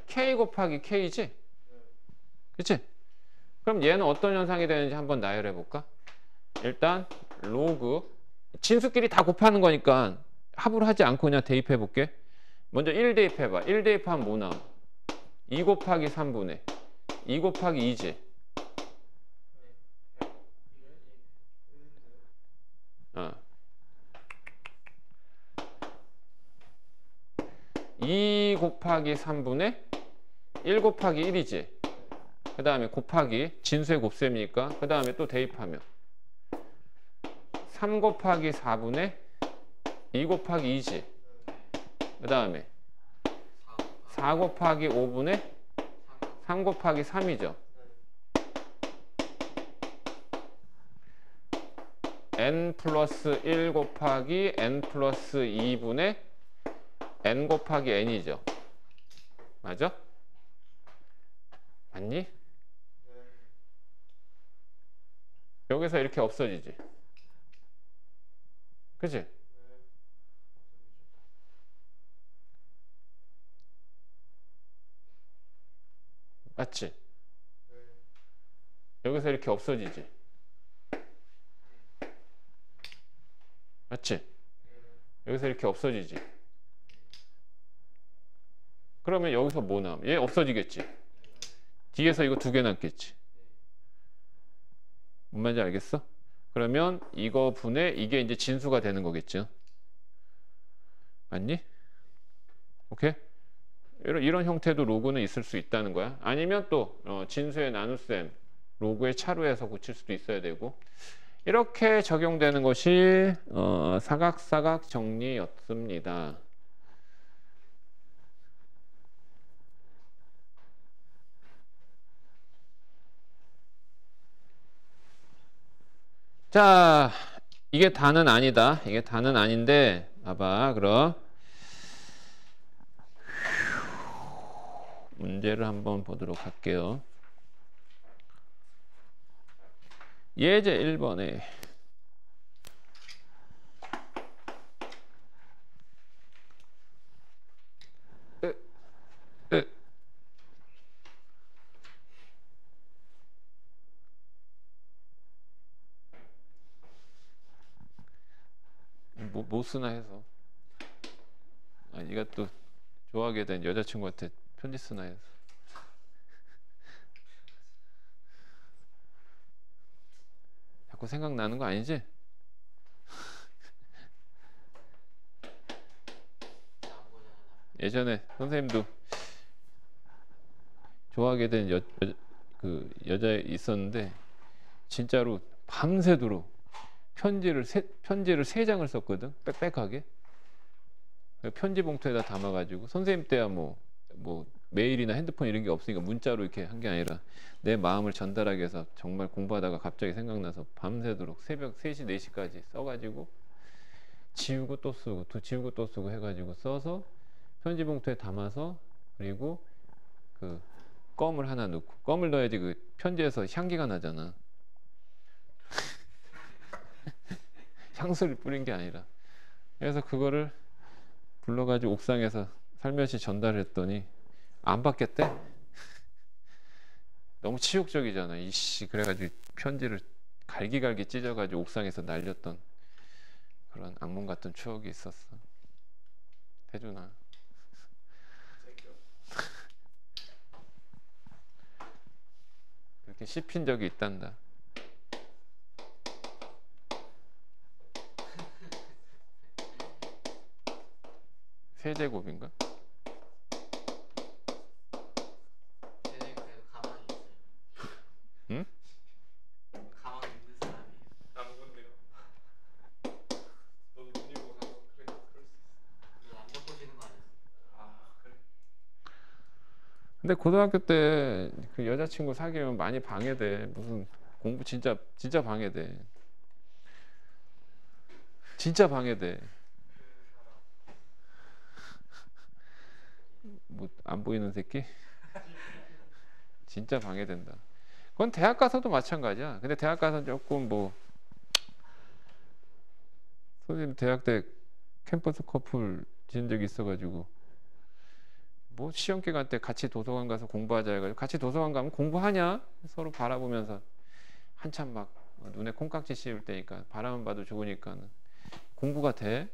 S1: k 곱하기 k지? 그치? 그럼 얘는 어떤 현상이 되는지 한번 나열해 볼까? 일단 로그 진수끼리 다 곱하는 거니까 합을 하지 않고 그냥 대입해 볼게. 먼저 1 대입해봐. 1 대입하면 뭐 나와? 2 곱하기 3분의 2 곱하기 2지. 2 곱하기 3분의 1 곱하기 1이지. 그 다음에 곱하기 진수의 곱셈이니까 그 다음에 또 대입하면 3 곱하기 4분의 2 곱하기 2지. 그 다음에 4 곱하기 5분의 3 곱하기 3이죠. n 플러스 1 곱하기 n 플러스 2분의 n 곱하기 n이죠. 맞아? 맞니? 여기서 이렇게 없어지지. 그치? 맞지? 여기서 이렇게 없어지지. 맞지? 여기서 이렇게 없어지지. 그러면 여기서 뭐 남아? 얘 없어지겠지. 뒤에서 이거 2개 남겠지. 뭔 말인지 알겠어? 그러면 이거 분의 이게 이제 진수가 되는 거겠죠. 맞니? 오케이? 이런 형태도 로그는 있을 수 있다는 거야. 아니면 또 진수의 나눗셈 로그의 차로에서 고칠 수도 있어야 되고 이렇게 적용되는 것이 사각사각 정리였습니다. 자, 이게 다는 아니다. 이게 다는 아닌데, 봐봐. 그럼 문제를 한번 보도록 할게요. 예제 1번에 뭐 쓰나 해서. 아, 네가 또 좋아하게 된 여자친구한테 편지 쓰나 해서. 자꾸 생각나는 거 아니지? 예전에 선생님도 좋아하게 된 그 여자 있었는데 진짜로 밤새도록 편지를 세 장을 썼거든. 빽빽하게. 편지 봉투에다 담아가지고 선생님 때야 뭐 메일이나 핸드폰 이런 게 없으니까 문자로 이렇게 한 게 아니라 내 마음을 전달하기 위해서 정말 공부하다가 갑자기 생각나서 밤새도록 새벽 3시, 4시까지 써가지고 지우고 또 쓰고 또 지우고 또 쓰고 해가지고 써서 편지 봉투에 담아서 그리고 그 껌을 하나 넣고 껌을 넣어야지 그 편지에서 향기가 나잖아. 향수를 뿌린 게 아니라. 그래서 그거를 불러가지고 옥상에서 살며시 전달했더니 안 받겠대? 너무 치욕적이잖아. 이씨. 그래가지고 편지를 갈기갈기 찢어가지고 옥상에서 날렸던 그런 악몽 같은 추억이 있었어. 태준아. 그렇게 씹힌 적이 있단다. 세제곱인가?
S2: 세제곱에도 가망이 있어요.
S1: 응?
S2: 가망 있는 사람이.
S3: 안 건드려. 너도 눈이고 가서 그럴 수 있어.
S2: 이거 안 바꿔지는 거 아니야?
S3: 아 그래.
S1: 근데 고등학교 때 그 여자친구 사귀면 많이 방해돼. 무슨 공부 진짜 방해돼. 진짜 방해돼. 뭐 안 보이는 새끼? 진짜 방해된다. 그건 대학 가서도 마찬가지야. 근데 대학 가서는 조금 뭐 선생님 대학 때 캠퍼스 커플 지은 적이 있어가지고 뭐 시험 기간 때 같이 도서관 가서 공부하자 해가지고 같이 도서관 가면 공부하냐? 서로 바라보면서 한참 막 눈에 콩깍지 씌울 때니까 바라만 봐도 좋으니까 공부가 돼?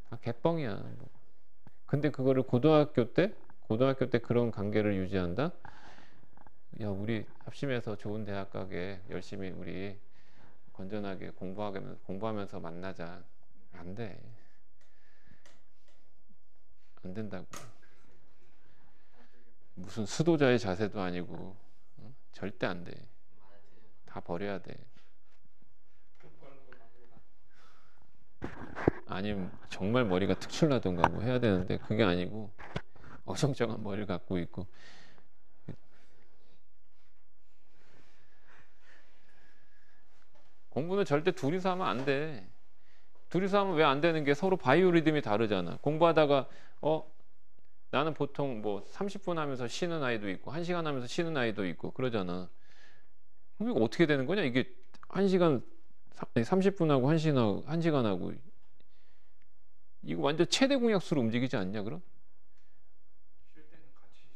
S1: 아, 개뻥이야. 뭐. 근데 그거를 고등학교 때 그런 관계를 유지한다? 야, 우리 합심해서 좋은 대학 가게 열심히 우리 건전하게 공부하면서 만나자. 안 돼. 안 된다고. 무슨 수도자의 자세도 아니고 절대 안 돼. 다 버려야 돼. 아니면 정말 머리가 특출나던가 뭐 해야 되는데 그게 아니고 어정쩡한 머리를 갖고 있고. 공부는 절대 둘이서 하면 안 돼. 둘이서 하면 왜 안 되는 게 서로 바이오리듬이 다르잖아. 공부하다가 나는 보통 뭐 30분 하면서 쉬는 아이도 있고 1시간 하면서 쉬는 아이도 있고 그러잖아. 그럼 이거 어떻게 되는 거냐? 이게 1시간 30분하고 1시간하고 이거 완전 최대 공약수로 움직이지 않냐 그럼?
S3: 쉴 때는 같이 있어.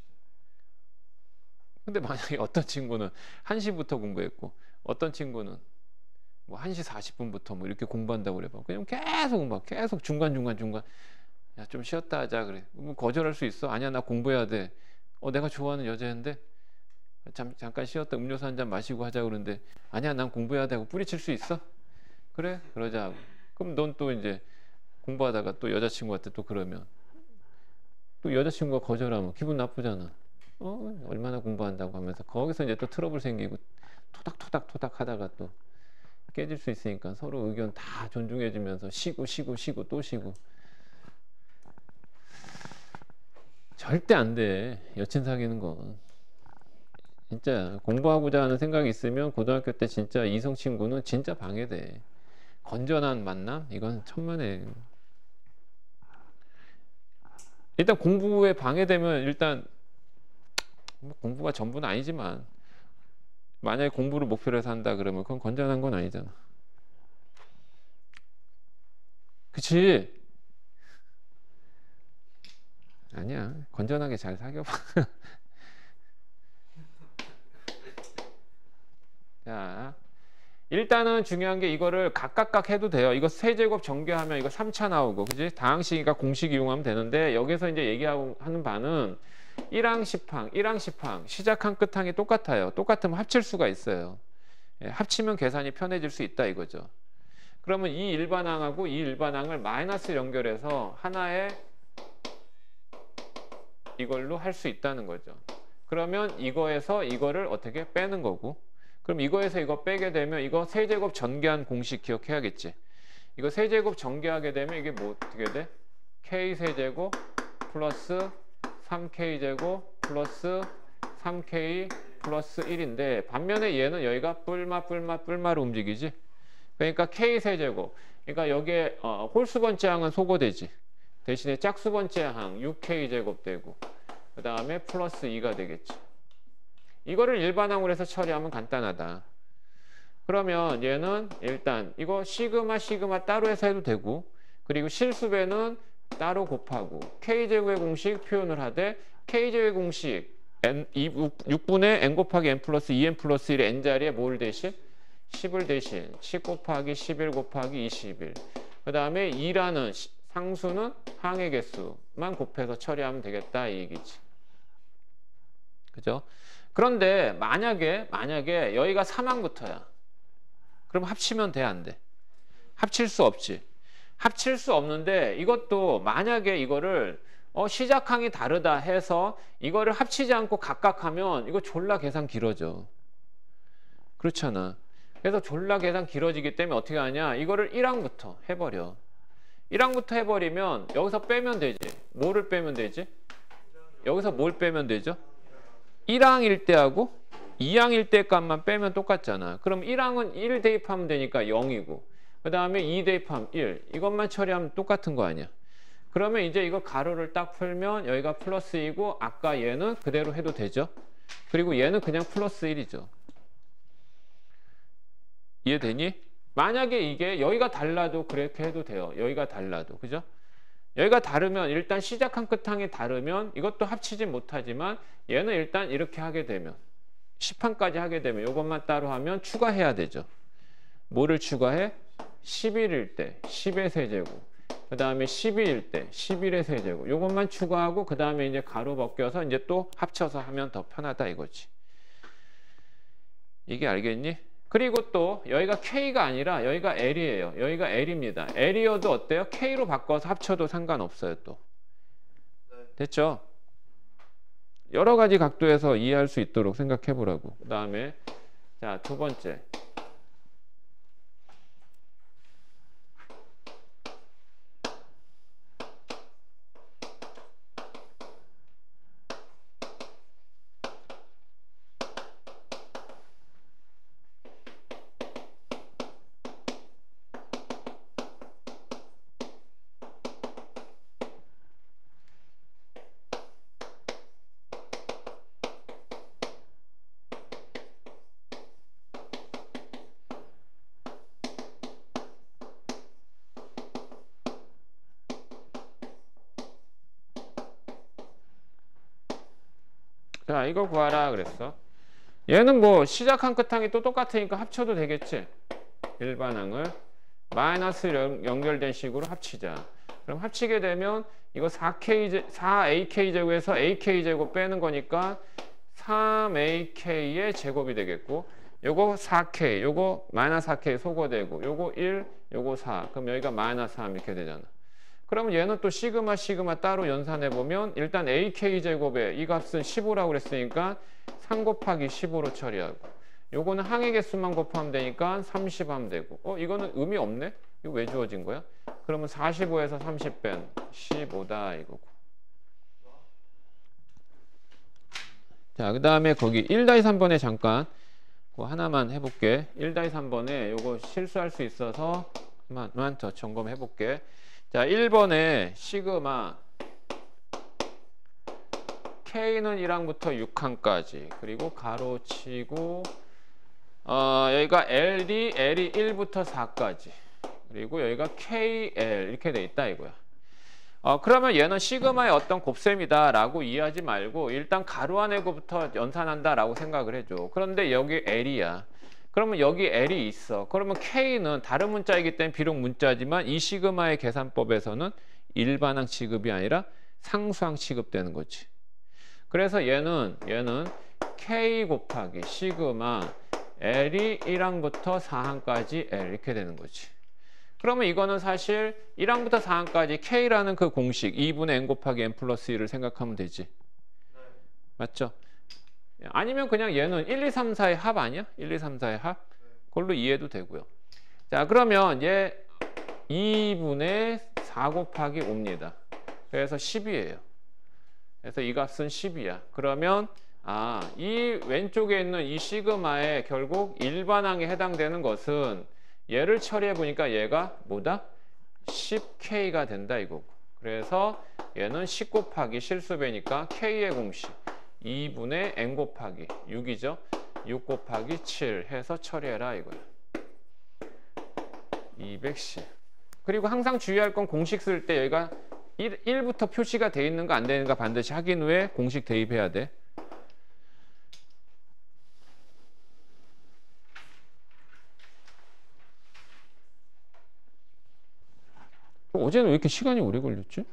S1: 근데 만약에 어떤 친구는 1시부터 공부했고 어떤 친구는 뭐 1시 40분부터 뭐 이렇게 공부한다고 그래봐. 그냥 계속 중간 야, 좀 쉬었다 하자 그래. 뭐 거절할 수 있어? 아니야, 나 공부해야 돼. 내가 좋아하는 여자인데 잠깐 쉬었다 음료수 한 잔 마시고 하자 그러는데 아니야, 난 공부해야 돼 하고 뿌리칠 수 있어? 그래? 그러자 하고. 그럼 넌 또 이제 공부하다가 또 여자친구한테 또 그러면 또 여자친구가 거절하면 기분 나쁘잖아. 얼마나 공부한다고 하면서 거기서 이제 또 트러블 생기고 토닥토닥 하다가 또 깨질 수 있으니까 서로 의견 다 존중해주면서 쉬고 또 쉬고. 절대 안 돼. 여친 사귀는 건 진짜 공부하고자 하는 생각이 있으면 고등학교 때 진짜 이성 친구는 진짜 방해돼. 건전한 만남? 이건 천만에. 일단 공부에 방해되면 일단 뭐 공부가 전부는 아니지만 만약에 공부를 목표로 해서 한다 그러면 그건 건전한 건 아니잖아. 그치? 아니야. 건전하게 잘 사귀어봐. 자, 일단은 중요한 게 이거를 각각 해도 돼요. 이거 세제곱 전개하면 이거 3차 나오고, 그지? 다항식이니까 공식 이용하면 되는데, 여기서 이제 얘기하는 바는 1항, 10항, 1항, 10항, 시작항, 끝항이 똑같아요. 똑같으면 합칠 수가 있어요. 예, 합치면 계산이 편해질 수 있다 이거죠. 그러면 이 일반항하고 이 일반항을 마이너스 연결해서 하나의 이걸로 할 수 있다는 거죠. 그러면 이거에서 이거를 어떻게 빼는 거고, 그럼 이거에서 이거 빼게 되면 이거 세제곱 전개한 공식 기억해야겠지. 이거 세제곱 전개하게 되면 이게 뭐 어떻게 돼? K세제곱 플러스 3K제곱 플러스 3K 플러스 1인데 반면에 얘는 여기가 뿔마로 움직이지. 그러니까 K세제곱. 그러니까 여기에 홀수번째 항은 소거되지. 대신에 짝수번째 항 6K제곱 되고 그 다음에 플러스 2가 되겠지. 이거를 일반항으로 해서 처리하면 간단하다. 그러면 얘는 일단 이거 시그마 따로 해서 해도 되고, 그리고 실수배는 따로 곱하고 K제곱의 공식 표현을 하되, K제곱의 공식 6분의 n 곱하기 n 플러스 2n 플러스 1의 n자리에 뭘 대신? 10을 대신 10 곱하기 11 곱하기 21. 그 다음에 2라는 상수는 항의 개수만 곱해서 처리하면 되겠다 이 얘기지. 그죠? 그런데 만약에 여기가 3항부터야. 그럼 합치면 돼, 안 돼? 합칠 수 없지. 합칠 수 없는데 이것도 만약에 이거를 시작항이 다르다 해서 이거를 합치지 않고 각각 하면 이거 졸라 계산 길어져. 그렇잖아. 그래서 졸라 계산 길어지기 때문에 어떻게 하냐? 이거를 1항부터 해버려. 1항부터 해버리면 여기서 빼면 되지. 뭐를 빼면 되지? 여기서 뭘 빼면 되죠? 1항일 때하고 2항일 때 값만 빼면 똑같잖아. 그럼 1항은 1 대입하면 되니까 0이고 그 다음에 2 대입하면 1. 이것만 처리하면 똑같은 거 아니야. 그러면 이제 이거 가로를 딱 풀면 여기가 플러스 2고 아까 얘는 그대로 해도 되죠. 그리고 얘는 그냥 플러스 1이죠. 이해되니? 만약에 이게 여기가 달라도 그렇게 해도 돼요. 여기가 달라도. 그죠? 여기가 다르면 일단 시작한 끝항이 다르면 이것도 합치지 못하지만 얘는 일단 이렇게 하게 되면 10항까지 하게 되면 이것만 따로 하면 추가해야 되죠. 뭐를 추가해? 11일 때 10의 세제곱, 그 다음에 12일 때 11의 세제곱, 이것만 추가하고 그 다음에 이제 가로 벗겨서 이제 또 합쳐서 하면 더 편하다 이거지. 이게 알겠니? 그리고 또 여기가 K가 아니라 여기가 L이에요. 여기가 L입니다. L이어도 어때요? K로 바꿔서 합쳐도 상관없어요 또. 됐죠? 여러 가지 각도에서 이해할 수 있도록 생각해 보라고. 그 다음에 자, 두 번째. 자, 이거 구하라 그랬어. 얘는 뭐 시작한 끝항이 또 똑같으니까 합쳐도 되겠지. 일반항을 마이너스 연결된 식으로 합치자. 그럼 합치게 되면 이거 4AK제곱에서 AK제곱 빼는 거니까 3AK의 제곱이 되겠고, 요거 4K, 요거 마이너스 4K 소거되고, 요거 1, 요거 4. 그럼 여기가 마이너스 3 이렇게 되잖아. 그러면 얘는 또 시그마 따로 연산해보면 일단 AK제곱에 이 값은 15라고 그랬으니까 3 곱하기 15로 처리하고, 요거는 항의 개수만 곱하면 되니까 30 하면 되고, 이거는 의미 없네? 이거 왜 주어진 거야? 그러면 45에서 30 뺀 15다 이거고. 자, 그 다음에 거기 1-3번에 잠깐 그거 하나만 해볼게. 1-3번에 요거 실수할 수 있어서 하나만 더 점검해 볼게. 자, 1번에 시그마 K는 1항부터 6항까지 그리고 가로치고 여기가 L이 1부터 4까지 그리고 여기가 KL 이렇게 돼 있다 이거야. 그러면 얘는 시그마의 어떤 곱셈이다 라고 이해하지 말고 일단 가로 안의 거부터 연산한다 라고 생각을 해줘. 그런데 여기 L이야. 그러면 여기 L이 있어. 그러면 K는 다른 문자이기 때문에 비록 문자지만 이 시그마의 계산법에서는 일반항 취급이 아니라 상수항 취급되는 거지. 그래서 얘는 K 곱하기 시그마 L이 1항부터 4항까지 L 이렇게 되는 거지. 그러면 이거는 사실 1항부터 4항까지 K라는 그 공식 2분의 N 곱하기 N 플러스 1을 생각하면 되지. 맞죠? 아니면 그냥 얘는 1, 2, 3, 4의 합 아니야? 1, 2, 3, 4의 합? 그걸로 이해도 되고요. 자, 그러면 얘 2분의 4 곱하기 5입니다. 그래서 10이에요. 그래서 이 값은 10이야. 그러면 이 왼쪽에 있는 이 시그마에 결국 일반항에 해당되는 것은 얘를 처리해 보니까 얘가 뭐다? 10K가 된다 이거고. 그래서 얘는 10 곱하기 실수배니까 K의 공식 2분의 N 곱하기 6이죠. 6 곱하기 7 해서 처리해라 이거야. 210. 그리고 항상 주의할 건 공식 쓸 때 여기가 1부터 표시가 돼 있는가 안 되는가 반드시 확인 후에 공식 대입해야 돼. 어제는 왜 이렇게 시간이 오래 걸렸지?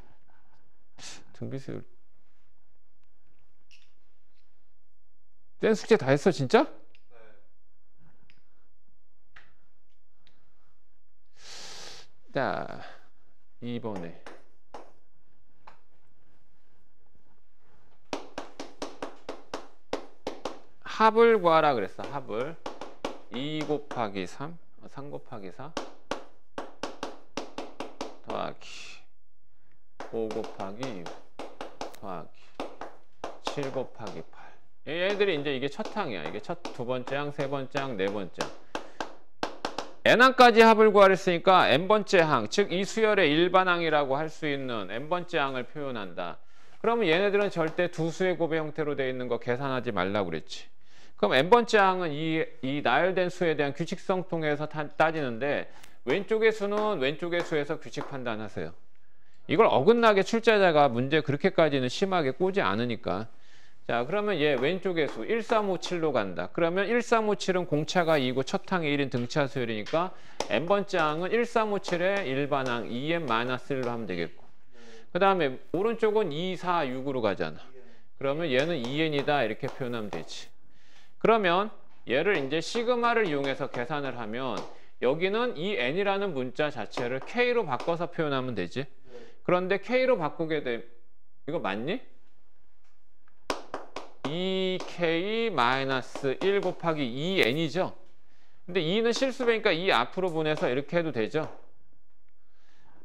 S1: 등비세 댄스 숙제 다 했어 진짜? 자, 2번에 합을 구하라 그랬어. 합을 2 곱하기 3 곱하기 4 더하기 5 곱하기 6 더하기 7 곱하기 8. 얘들이 이제 이게 첫 항이야. 이게 첫 두 번째 항, 세 번째 항, 네 번째 항. n항까지 합을 구하랬으니까 n번째 항, 즉 이 수열의 일반항이라고 할 수 있는 n번째 항을 표현한다. 그러면 얘네들은 절대 두 수의 곱의 형태로 되어 있는 거 계산하지 말라고 그랬지. 그럼 n번째 항은 이 나열된 수에 대한 규칙성 통해서 따지는데 왼쪽의 수는 왼쪽의 수에서 규칙 판단하세요. 이걸 어긋나게 출제자가 문제 그렇게까지는 심하게 꼬지 않으니까. 자, 그러면 얘 왼쪽의 수 1357로 간다. 그러면 1357은 공차가 2고 첫 항이 1인 등차 수열이니까 n번째 항은 1357의 일반항 2n-1로 하면 되겠고. 그 다음에 오른쪽은 2, 4, 6으로 가잖아. 그러면 얘는 2n이다 이렇게 표현하면 되지. 그러면 얘를 이제 시그마를 이용해서 계산을 하면 여기는 이 n이라는 문자 자체를 k로 바꿔서 표현하면 되지. 그런데 k로 바꾸게 되면 이거 맞니? 2k-1 곱하기 2n이죠. 근데 2는 실수배니까 2 앞으로 보내서 이렇게 해도 되죠.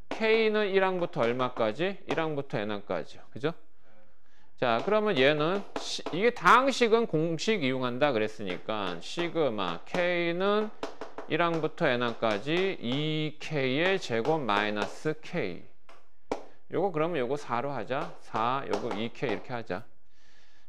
S1: k는 1항부터 얼마까지? 1항부터 n항까지요. 그죠? 자, 그러면 얘는 이게 다항식은 공식 이용한다 그랬으니까 시그마 k는 1항부터 n항까지 2k의 제곱 마이너스 k. 요거 그러면 요거 4로 하자. 4, 요거 2k 이렇게 하자.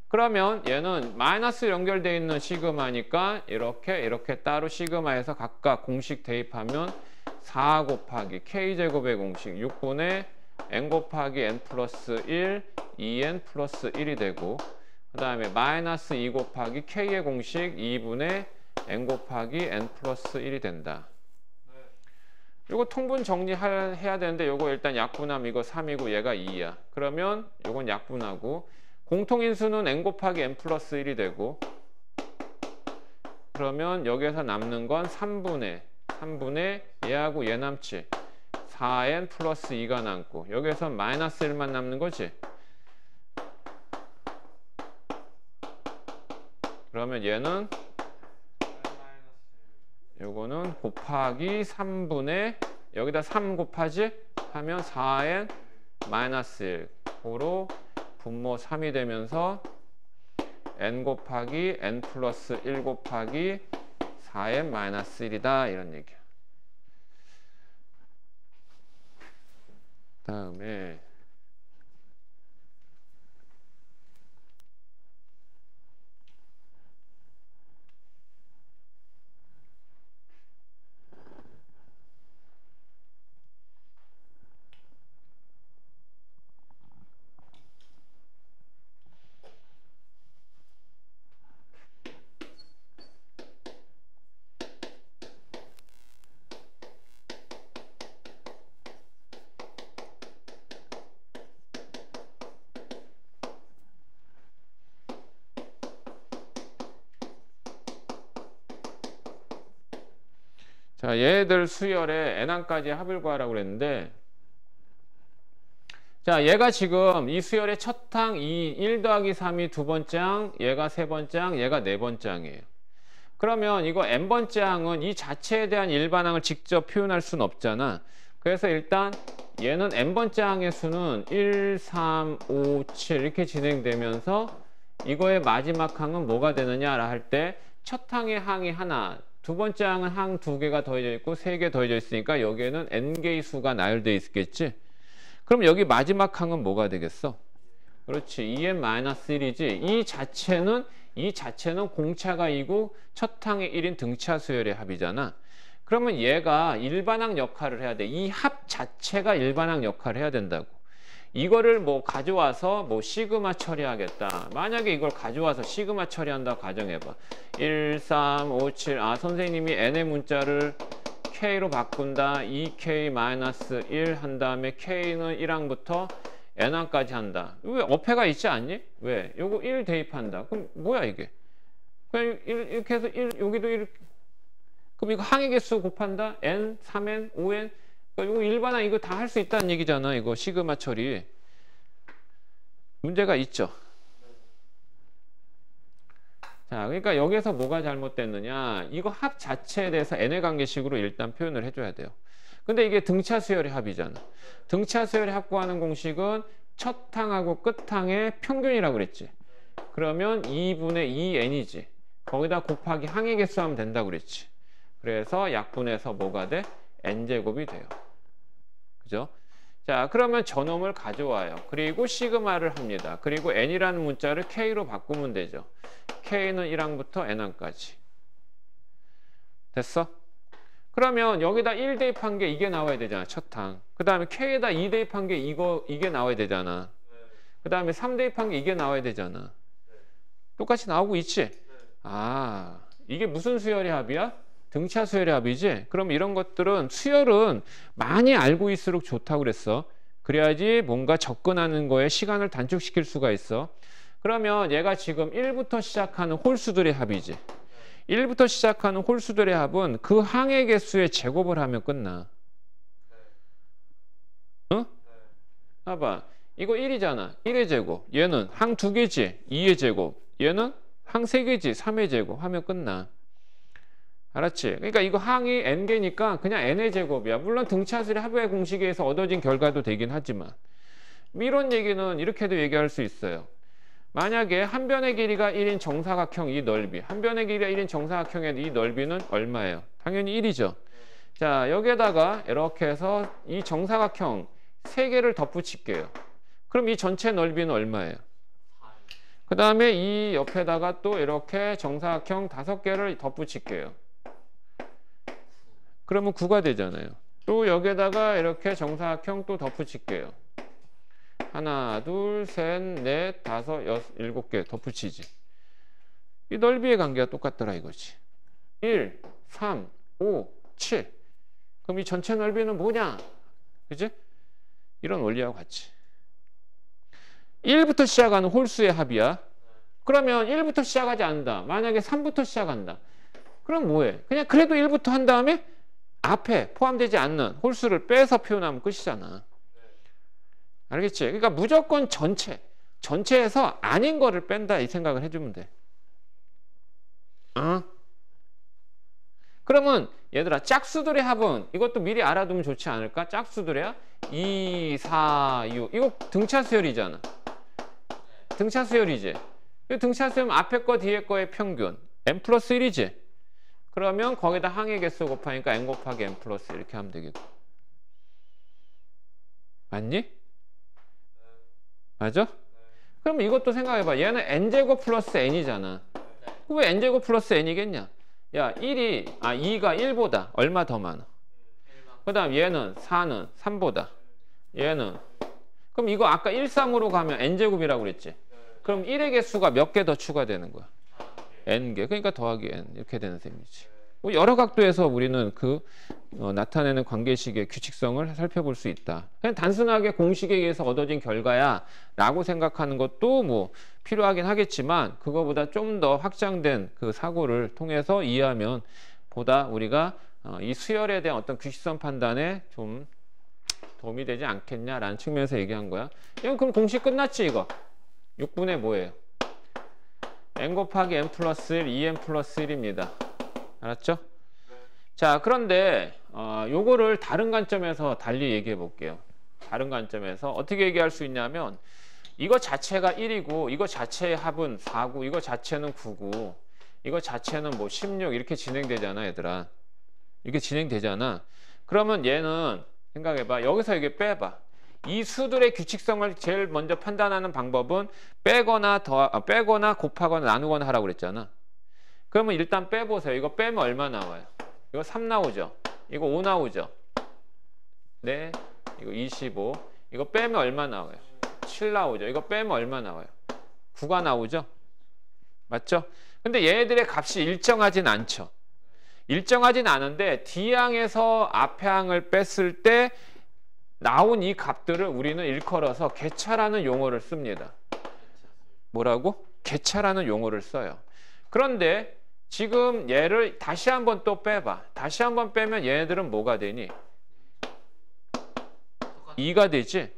S1: 그러면 얘는 마이너스 연결되어 있는 시그마니까 이렇게 따로 시그마에서 각각 공식 대입하면 4 곱하기 k제곱의 공식 6분의 n 곱하기 n 플러스 1, 2n 플러스 1이 되고 그 다음에 마이너스 2 곱하기 k의 공식 2분의 n 곱하기 n 플러스 1이 된다. 요거 통분 정리해야 되는데 요거 일단 약분하면 이거 3이고 얘가 2야. 그러면 요건 약분하고 공통인수는 n 곱하기 n 플러스 1이 되고 그러면 여기에서 남는 건 3분의 얘하고 얘 남지 4n 플러스 2가 남고 여기에서 마이너스 1만 남는 거지. 그러면 얘는 요거는 곱하기 3분의 여기다 3 곱하지 하면 4n 마이너스 1 고로 분모 3이 되면서 n 곱하기 n 플러스 1 곱하기 4n 마이너스 1이다 이런 얘기야. 다음에 자, 얘들 수열의 n항까지 합을 구하라고 그랬는데, 자, 얘가 지금 이 수열의 첫 항, 이 1 더하기 3이 두 번째 항, 얘가 세 번째 항, 얘가 네 번째 항이에요. 그러면 이거 n번째 항은 이 자체에 대한 일반항을 직접 표현할 수는 없잖아. 그래서 일단 얘는 n번째 항의 수는 1, 3, 5, 7 이렇게 진행되면서 이거의 마지막 항은 뭐가 되느냐 할 때 첫 항의 항이 하나, 두 번째 항은 항 두 개가 더해져 있고 세 개 더해져 있으니까 여기에는 n개의 수가 나열되어 있겠지. 그럼 여기 마지막 항은 뭐가 되겠어? 그렇지, 2n-1이지. 이 자체는 공차가 2고 첫 항의 1인 등차 수열의 합이잖아. 그러면 얘가 일반항 역할을 해야 돼. 이 합 자체가 일반항 역할을 해야 된다고. 이거를 뭐 가져와서 뭐 시그마 처리하겠다. 만약에 이걸 가져와서 시그마 처리한다고 가정해봐. 1, 3, 5, 7. 아, 선생님이 n의 문자를 k로 바꾼다. 2k-1 한 다음에 k는 1항부터 n항까지 한다. 왜 어폐가 있지 않니? 왜? 요거 1 대입한다. 그럼 뭐야 이게? 그냥 이렇게 해서 1, 여기도 1. 그럼 이거 항의 개수 곱한다. n, 3n, 5n. 그러니까 이거 일반항 이거 다 할 수 있다는 얘기잖아. 이거 시그마 처리. 문제가 있죠. 자, 그러니까 여기서 뭐가 잘못됐느냐. 이거 합 자체에 대해서 n의 관계식으로 일단 표현을 해줘야 돼요. 근데 이게 등차 수열의 합이잖아. 등차 수열의 합 구하는 공식은 첫 항하고 끝 항의 평균이라고 그랬지. 그러면 2분의 2n이지. 거기다 곱하기 항의 개수 하면 된다고 그랬지. 그래서 약분해서 뭐가 돼? n제곱이 돼요. 그죠? 자, 그러면 저놈을 가져와요. 그리고 시그마를 합니다. 그리고 n이라는 문자를 k로 바꾸면 되죠. k는 1항부터 n항까지. 됐어? 그러면 여기다 1 대입한 게 이게 나와야 되잖아. 첫 항. 그 다음에 k에다 2 대입한 게 이게 나와야 되잖아. 그 다음에 3 대입한 게 이게 나와야 되잖아. 똑같이 나오고 있지? 아, 이게 무슨 수열의 합이야? 등차 수열의 합이지? 그럼 이런 것들은 수열은 많이 알고 있을수록 좋다고 그랬어. 그래야지 뭔가 접근하는 거에 시간을 단축시킬 수가 있어. 그러면 얘가 지금 1부터 시작하는 홀수들의 합이지. 1부터 시작하는 홀수들의 합은 그 항의 개수의 제곱을 하면 끝나. 응? 봐봐. 이거 1이잖아. 1의 제곱. 얘는 항 2개지. 2의 제곱. 얘는 항 3개지. 3의 제곱 하면 끝나. 알았지? 그러니까 이거 항이 n개니까 그냥 n의 제곱이야. 물론 등차수의 합의 공식에 의해서 얻어진 결과도 되긴 하지만 이런 얘기는 이렇게도 얘기할 수 있어요. 만약에 한 변의 길이가 1인 정사각형 이 넓이, 한 변의 길이가 1인 정사각형의 이 넓이는 얼마예요? 당연히 1이죠. 자, 여기에다가 이렇게 해서 이 정사각형 3개를 덧붙일게요. 그럼 이 전체 넓이는 얼마예요? 그 다음에 이 옆에다가 또 이렇게 정사각형 5개를 덧붙일게요. 그러면 9가 되잖아요. 또 여기에다가 이렇게 정사각형 또 덧붙일게요. 하나, 둘, 셋, 넷, 다섯, 여섯, 7개 덧붙이지. 이 넓이의 관계가 똑같더라 이거지. 1, 3, 5, 7. 그럼 이 전체 넓이는 뭐냐? 그지? 이런 원리하고 같이. 1부터 시작하는 홀수의 합이야. 그러면 1부터 시작하지 않는다. 만약에 3부터 시작한다. 그럼 뭐해? 그냥 그래도 1부터 한 다음에 앞에 포함되지 않는 홀수를 빼서 표현하면 끝이잖아. 알겠지? 그러니까 무조건 전체에서 아닌 거를 뺀다 이 생각을 해주면 돼. 그러면 얘들아 짝수들의 합은 이것도 미리 알아두면 좋지 않을까? 짝수들의 합 2, 4, 6 이거 등차 수열이잖아. 등차 수열이지. 등차 수열은 앞에 거 뒤에 거의 평균 n 플러스 1이지. 그러면 거기다 항의 개수 곱하니까 n 곱하기 n 플러스 1 이렇게 하면 되겠고. 맞니? 맞아? 그럼 이것도 생각해봐. 얘는 n제곱 플러스 n이잖아. 왜 n제곱 플러스 n이겠냐? 야, 2가 1보다 얼마 더 많아? 그 다음 얘는 4는 3보다. 얘는. 그럼 이거 아까 1, 3으로 가면 n제곱이라고 그랬지? 그럼 1의 개수가 몇 개 더 추가되는 거야? n개. 그러니까 더하기 n. 이렇게 되는 셈이지. 여러 각도에서 우리는 나타내는 관계식의 규칙성을 살펴볼 수 있다. 그냥 단순하게 공식에 의해서 얻어진 결과야 라고 생각하는 것도 뭐 필요하긴 하겠지만 그거보다 좀 더 확장된 그 사고를 통해서 이해하면 보다 우리가 이 수열에 대한 어떤 규칙성 판단에 좀 도움이 되지 않겠냐라는 측면에서 얘기한 거야. 이건 그럼 공식 끝났지 이거. 6분의 뭐예요? n 곱하기 n 플러스 1, 2n 플러스 1입니다. 알았죠? 자, 그런데 요거를 다른 관점에서 달리 얘기해 볼게요. 다른 관점에서 어떻게 얘기할 수 있냐면 이거 자체가 1이고 이거 자체의 합은 4고 이거 자체는 9고 이거 자체는 뭐 16 이렇게 진행되잖아 얘들아. 이렇게 진행되잖아. 그러면 얘는 생각해봐. 여기서 이게 빼봐. 이 수들의 규칙성을 제일 먼저 판단하는 방법은 빼거나 곱하거나 나누거나 하라고 그랬잖아. 그러면 일단 빼보세요. 이거 빼면 얼마 나와요? 이거 3 나오죠? 이거 5 나오죠? 네. 이거 25. 이거 빼면 얼마 나와요? 7 나오죠? 이거 빼면 얼마 나와요? 9가 나오죠? 맞죠? 근데 얘네들의 값이 일정하진 않죠. 일정하진 않은데 D항에서 앞에 항을 뺐을 때 나온 이 값들을 우리는 일컬어서 객차라는 용어를 씁니다. 뭐라고? 객차라는 용어를 써요. 그런데 지금 얘를 다시 한번 또 빼봐. 다시 한번 빼면 얘네들은 뭐가 되니? 2가 되지?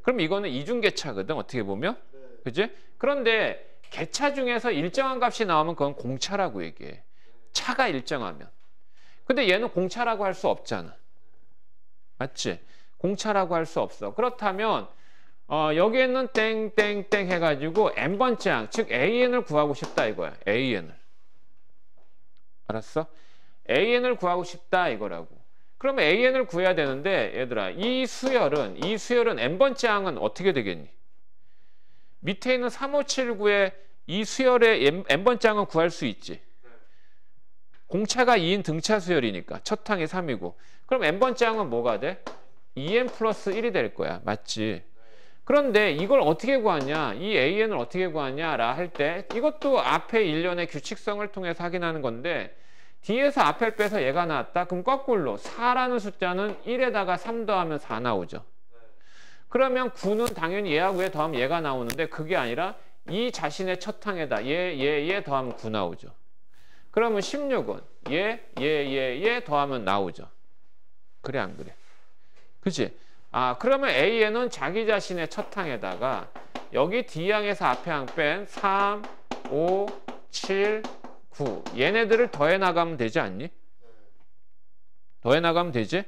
S1: 그럼 이거는 이중계차거든 어떻게 보면. 그지? 그런데 계차 중에서 일정한 값이 나오면 그건 공차라고 얘기해. 차가 일정하면. 근데 얘는 공차라고 할 수 없잖아. 맞지? 공차라고 할 수 없어. 그렇다면 여기에는 땡땡땡 해가지고 n번째 항, 즉 an을 구하고 싶다 이거야. an을. 알았어? an을 구하고 싶다 이거라고. 그러면 an을 구해야 되는데 얘들아 이 수열은 n번째 항은 어떻게 되겠니? 밑에 있는 3579의 이 수열의 n번째 항은 구할 수 있지. 공차가 2인 등차 수열이니까 첫 항이 3이고 그럼 n번째 항은 뭐가 돼? 2n 플러스 1이 될 거야. 맞지? 그런데 이걸 어떻게 구하냐? 이 an을 어떻게 구하냐라 할 때 이것도 앞에 일련의 규칙성을 통해서 확인하는 건데 뒤에서 앞을 빼서 얘가 나왔다. 그럼 거꾸로 4라는 숫자는 1에다가 3 더하면 4 나오죠. 그러면 9는 당연히 얘하고 얘 더하면 얘가 나오는데 그게 아니라 이 자신의 첫 항에다 얘 더하면 9 나오죠. 그러면 16은 얘 더하면 나오죠. 그래 안 그래? 그치? 그러면 A에는 자기 자신의 첫 항에다가 여기 D항에서 앞에 항 뺀 3, 5, 7, 9 얘네들을 더해 나가면 되지 않니? 더해 나가면 되지?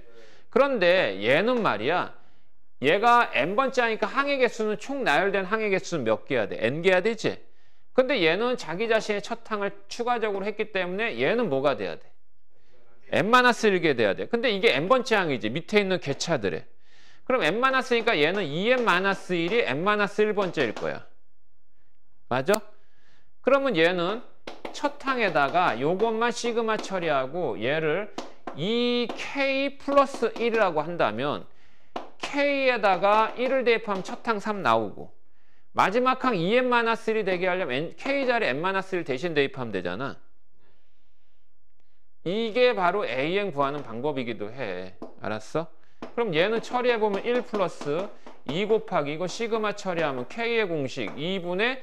S1: 그런데 얘는 말이야 얘가 n번째 하니까 항의 개수는 총 나열된 항의 개수는 몇 개야 돼? n개야 되지? 근데 얘는 자기 자신의 첫 항을 추가적으로 했기 때문에 얘는 뭐가 돼야 돼? n-1개 돼야 돼. 근데 이게 n번째 항이지 밑에 있는 객차들에. 그럼 n-1이니까 얘는 2n-1이 n-1번째일 거야. 맞아? 그러면 얘는 첫 항에다가 요것만 시그마 처리하고 얘를 2k 플러스 1이라고 한다면 k에다가 1을 대입하면 첫 항 3 나오고 마지막 항 2n-1이 되게 하려면 k 자리 n-1 대신 대입하면 되잖아. 이게 바로 an 구하는 방법이기도 해. 알았어? 그럼 얘는 처리해보면 1 플러스 2 곱하기 이거 시그마 처리하면 k의 공식 2분의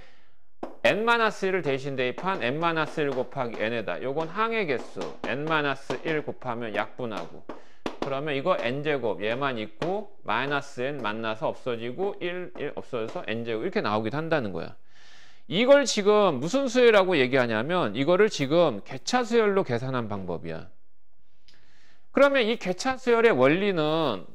S1: n-1을 대신 대입한 n-1 곱하기 n에다 요건 항의 개수 n-1 곱하면 약분하고 그러면 이거 n제곱 얘만 있고 마이너스 n 만나서 없어지고 1 없어져서 n제곱 이렇게 나오기도 한다는 거야. 이걸 지금 무슨 수열이라고 얘기하냐면 이거를 지금 객차 수열로 계산한 방법이야. 그러면 이 객차 수열의 원리는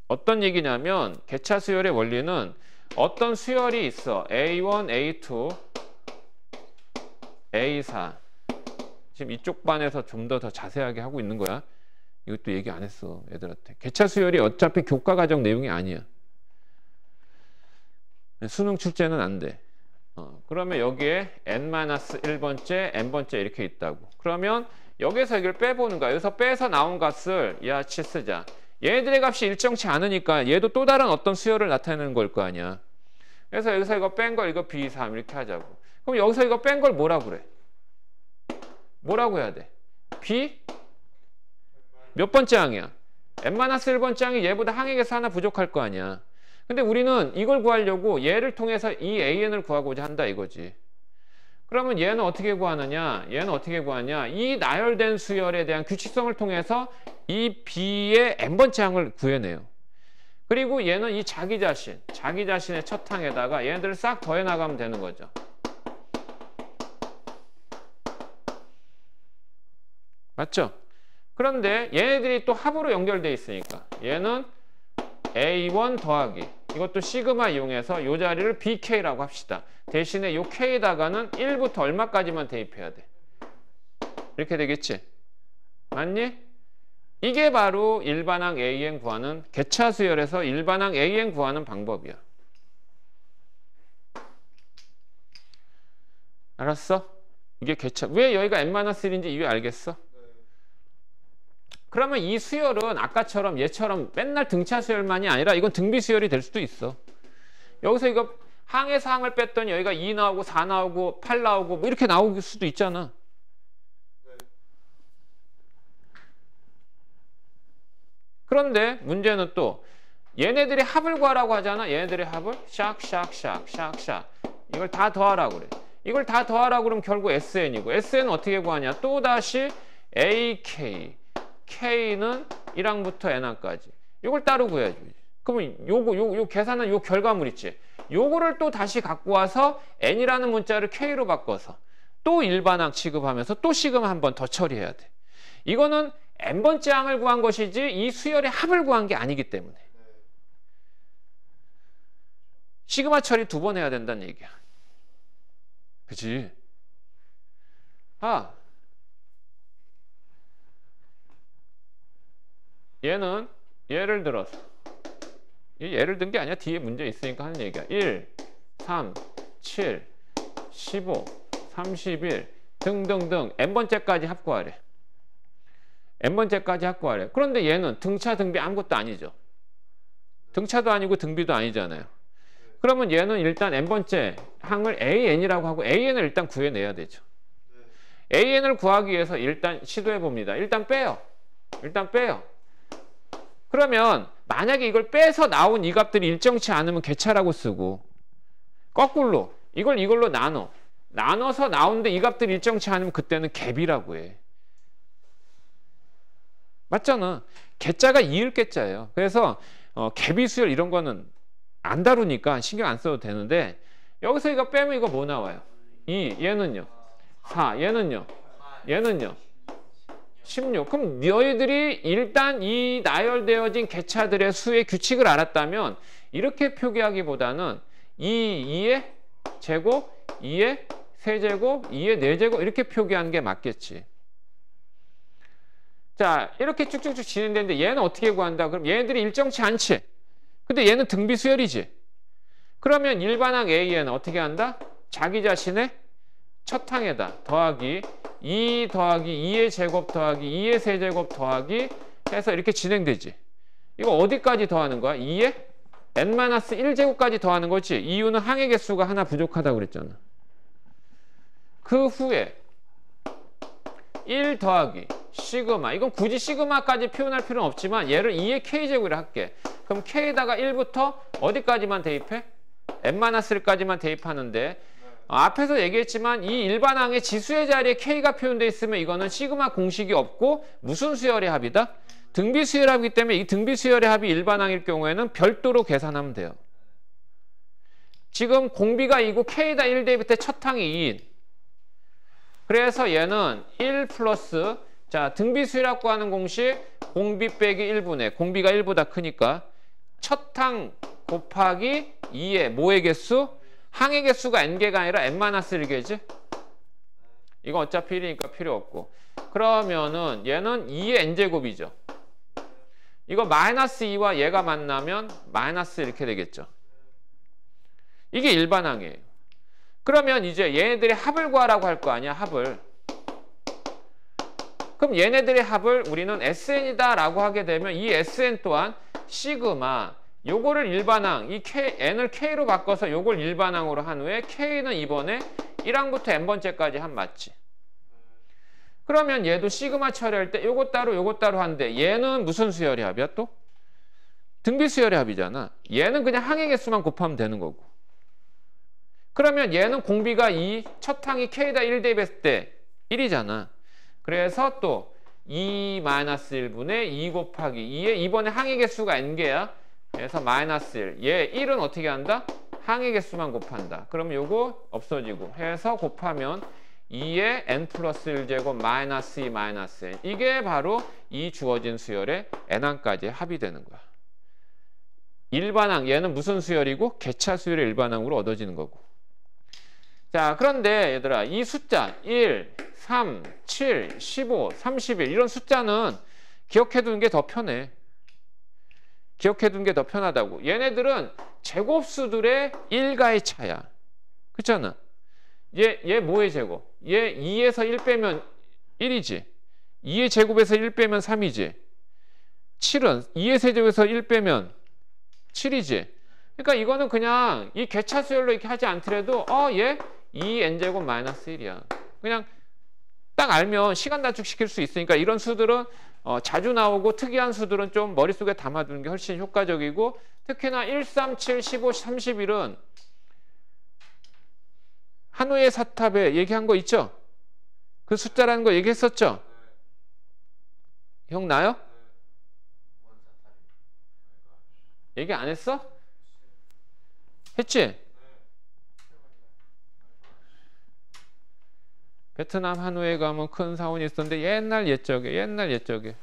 S1: 어떤 얘기냐면 객차 수열의 원리는 어떤 수열이 있어. A1, A2, A4. 지금 이쪽 반에서 좀 더 자세하게 하고 있는 거야. 이것도 얘기 안 했어, 애들한테. 개차 수열이 어차피 교과 과정 내용이 아니야. 수능 출제는 안 돼. 그러면 여기에 n-1번째, n번째 이렇게 있다고. 그러면 여기서 이걸 빼보는 거야. 여기서 빼서 나온 값을 이하치 쓰자. 얘네들의 값이 일정치 않으니까 얘도 또 다른 어떤 수열을 나타내는 걸 거 아니야. 그래서 여기서 이거 뺀 걸 이거 B3 이렇게 하자고. 그럼 여기서 이거 뺀 걸 뭐라고 그래? 뭐라고 해야 돼? B? 몇 번째 항이야? n-1번째 항이 얘보다 항액에서 하나 부족할 거 아니야. 근데 우리는 이걸 구하려고 얘를 통해서 이 AN을 구하고자 한다 이거지. 그러면 얘는 어떻게 구하느냐? 얘는 어떻게 구하냐? 이 나열된 수열에 대한 규칙성을 통해서 이 B의 n번째 항을 구해내요. 그리고 얘는 이 자기 자신의 첫 항에다가 얘네들을 싹 더해 나가면 되는 거죠. 맞죠? 그런데 얘네들이 또 합으로 연결돼 있으니까 얘는 A1 더하기 이것도 시그마 이용해서 이 자리를 BK라고 합시다. 대신에 이 K에다가는 1부터 얼마까지만 대입해야 돼? 이렇게 되겠지? 맞니? 이게 바로 일반항 AN 구하는 개차 수열에서 일반항 AN 구하는 방법이야. 알았어? 이게 개차. 왜 여기가 n-1인지 이유 알겠어? 그러면 이 수열은 아까처럼 얘처럼 맨날 등차 수열만이 아니라 이건 등비 수열이 될 수도 있어. 여기서 이거 항에서 항을 뺐더니 여기가 2 나오고 4 나오고 8 나오고 뭐 이렇게 나올 수도 있잖아. 그런데 문제는 또 얘네들의 합을 구하라고 하잖아. 얘네들의 합을 샥 이걸 다 더하라고 그래. 이걸 다 더하라고 그러면 결국 SN이고 SN은 어떻게 구하냐? 또다시 AK K는 1항부터 n항까지. 이걸 따로 구해야지. 그러면 요 계산은 요 결과물 있지. 요거를 또 다시 갖고 와서 n이라는 문자를 k로 바꿔서 또 일반항 취급하면서 또 시그마 한 번 더 처리해야 돼. 이거는 n번째 항을 구한 것이지 이 수열의 합을 구한 게 아니기 때문에. 시그마 처리 2번 해야 된다는 얘기야. 그치? 얘는 예를 들어서 예를 든 게 아니야. 뒤에 문제 있으니까 하는 얘기야. 1, 3, 7, 15, 31 등등등 n번째까지 합구하래. n번째까지 합구하래. 그런데 얘는 등차 등비 아무것도 아니죠. 등차도 아니고 등비도 아니잖아요. 그러면 얘는 일단 n번째 항을 AN이라고 하고 AN을 일단 구해내야 되죠. AN을 구하기 위해서 일단 시도해 봅니다. 일단 빼요. 그러면 만약에 이걸 빼서 나온 이 값들이 일정치 않으면 개차라고 쓰고 거꾸로 이걸 이걸로 나눠서 나오는데 이 값들이 일정치 않으면 그때는 갭이라고 해. 맞잖아. 개짜가 이을 개짜예요. 그래서 갭이 수열 이런 거는 안 다루니까 신경 안 써도 되는데 여기서 이거 빼면 이거 뭐 나와요? 2, 얘는요? 4, 얘는요? 16. 그럼 너희들이 일단 이 나열되어진 개차들의 수의 규칙을 알았다면 이렇게 표기하기보다는 2의 제곱, 2의 세제곱, 2의 4제곱 이렇게 표기하는 게 맞겠지. 자, 이렇게 쭉쭉쭉 진행되는데 얘는 어떻게 구한다? 그럼 얘네들이 일정치 않지? 근데 얘는 등비 수열이지? 그러면 일반항 AN은 어떻게 한다? 자기 자신의 첫 항에다 더하기 2 더하기 2의 제곱 더하기 2의 세제곱 더하기 해서 이렇게 진행되지. 이거 어디까지 더하는 거야? 2의 n-1제곱까지 더하는 거지. 이유는 항의 개수가 하나 부족하다고 그랬잖아. 그 후에 1 더하기 시그마. 이건 굳이 시그마까지 표현할 필요는 없지만 얘를 2의 k제곱이라 할게. 그럼 k에다가 1부터 어디까지만 대입해? n-1까지만 대입하는데 앞에서 얘기했지만 이 일반항의 지수의 자리에 k가 표현되어 있으면 이거는 시그마 공식이 없고 무슨 수열의 합이다? 등비 수열의 합이기 때문에 이 등비 수열의 합이 일반항일 경우에는 별도로 계산하면 돼요. 지금 공비가 2고 k에다 1 대입할 때 첫 항이 2인. 그래서 얘는 1 플러스 자 등비 수열합 구하는 공식 공비 빼기 1분의 공비가 1보다 크니까 첫 항 곱하기 2의 뭐의 개수? 항의 개수가 n개가 아니라 n-1개지? 이거 어차피 1이니까 필요 없고. 그러면은 얘는 2의 n제곱이죠. 이거 마이너스 2와 얘가 만나면 마이너스 이렇게 되겠죠. 이게 일반항이에요. 그러면 이제 얘네들의 합을 구하라고 할 거 아니야, 합을. 그럼 얘네들의 합을 우리는 SN이다 라고 하게 되면 이 SN 또한 시그마 요거를 일반항, 이 N을 K로 바꿔서 요걸 일반항으로 한 후에 K는 이번에 1항부터 N번째까지 한 맞지. 그러면 얘도 시그마 처리할 때 요거 따로 한대. 얘는 무슨 수열의 합이야 또? 등비 수열의 합이잖아. 얘는 그냥 항의 개수만 곱하면 되는 거고. 그러면 얘는 공비가 2, 첫 항이 K다 1 대입했을 때 1이잖아. 그래서 또 2-1분의 2 곱하기 2에 이번에 항의 개수가 n개야. 그래서 마이너스 1. 얘 1은 어떻게 한다? 항의 개수만 곱한다. 그럼 요거 없어지고 해서 곱하면 2의 n 플러스 1제곱 마이너스 2 마이너스 n. 이게 바로 이 주어진 수열의 n항까지의 합이 되는 거야. 일반항, 얘는 무슨 수열이고? 개차 수열의 일반항으로 얻어지는 거고. 자, 그런데 얘들아, 이 숫자 1, 3, 7, 15, 31 이런 숫자는 기억해두는 게 더 편해. 기억해두는 게 더 편하다고. 얘네들은 제곱수들의 일가의 차야. 그렇잖아. 얘 뭐의 제곱? 얘 2에서 1 빼면 1이지. 2의 제곱에서 1 빼면 3이지. 7은 2의 세제곱에서 1 빼면 7이지. 그러니까 이거는 그냥 이 개차 수열로 이렇게 하지 않더라도 얘 2n제곱 마이너스 1이야. 그냥 딱 알면 시간 단축시킬 수 있으니까 이런 수들은 자주 나오고 특이한 수들은 좀 머릿속에 담아두는 게 훨씬 효과적이고 특히나 1, 3, 7, 15, 31은 한우의 사탑에 얘기한 거 있죠? 그 숫자라는 거 얘기했었죠? 기억나요? 얘기 안 했어? 했지? 베트남 한우에 가면 큰 사원이 있었는데 옛날 옛적에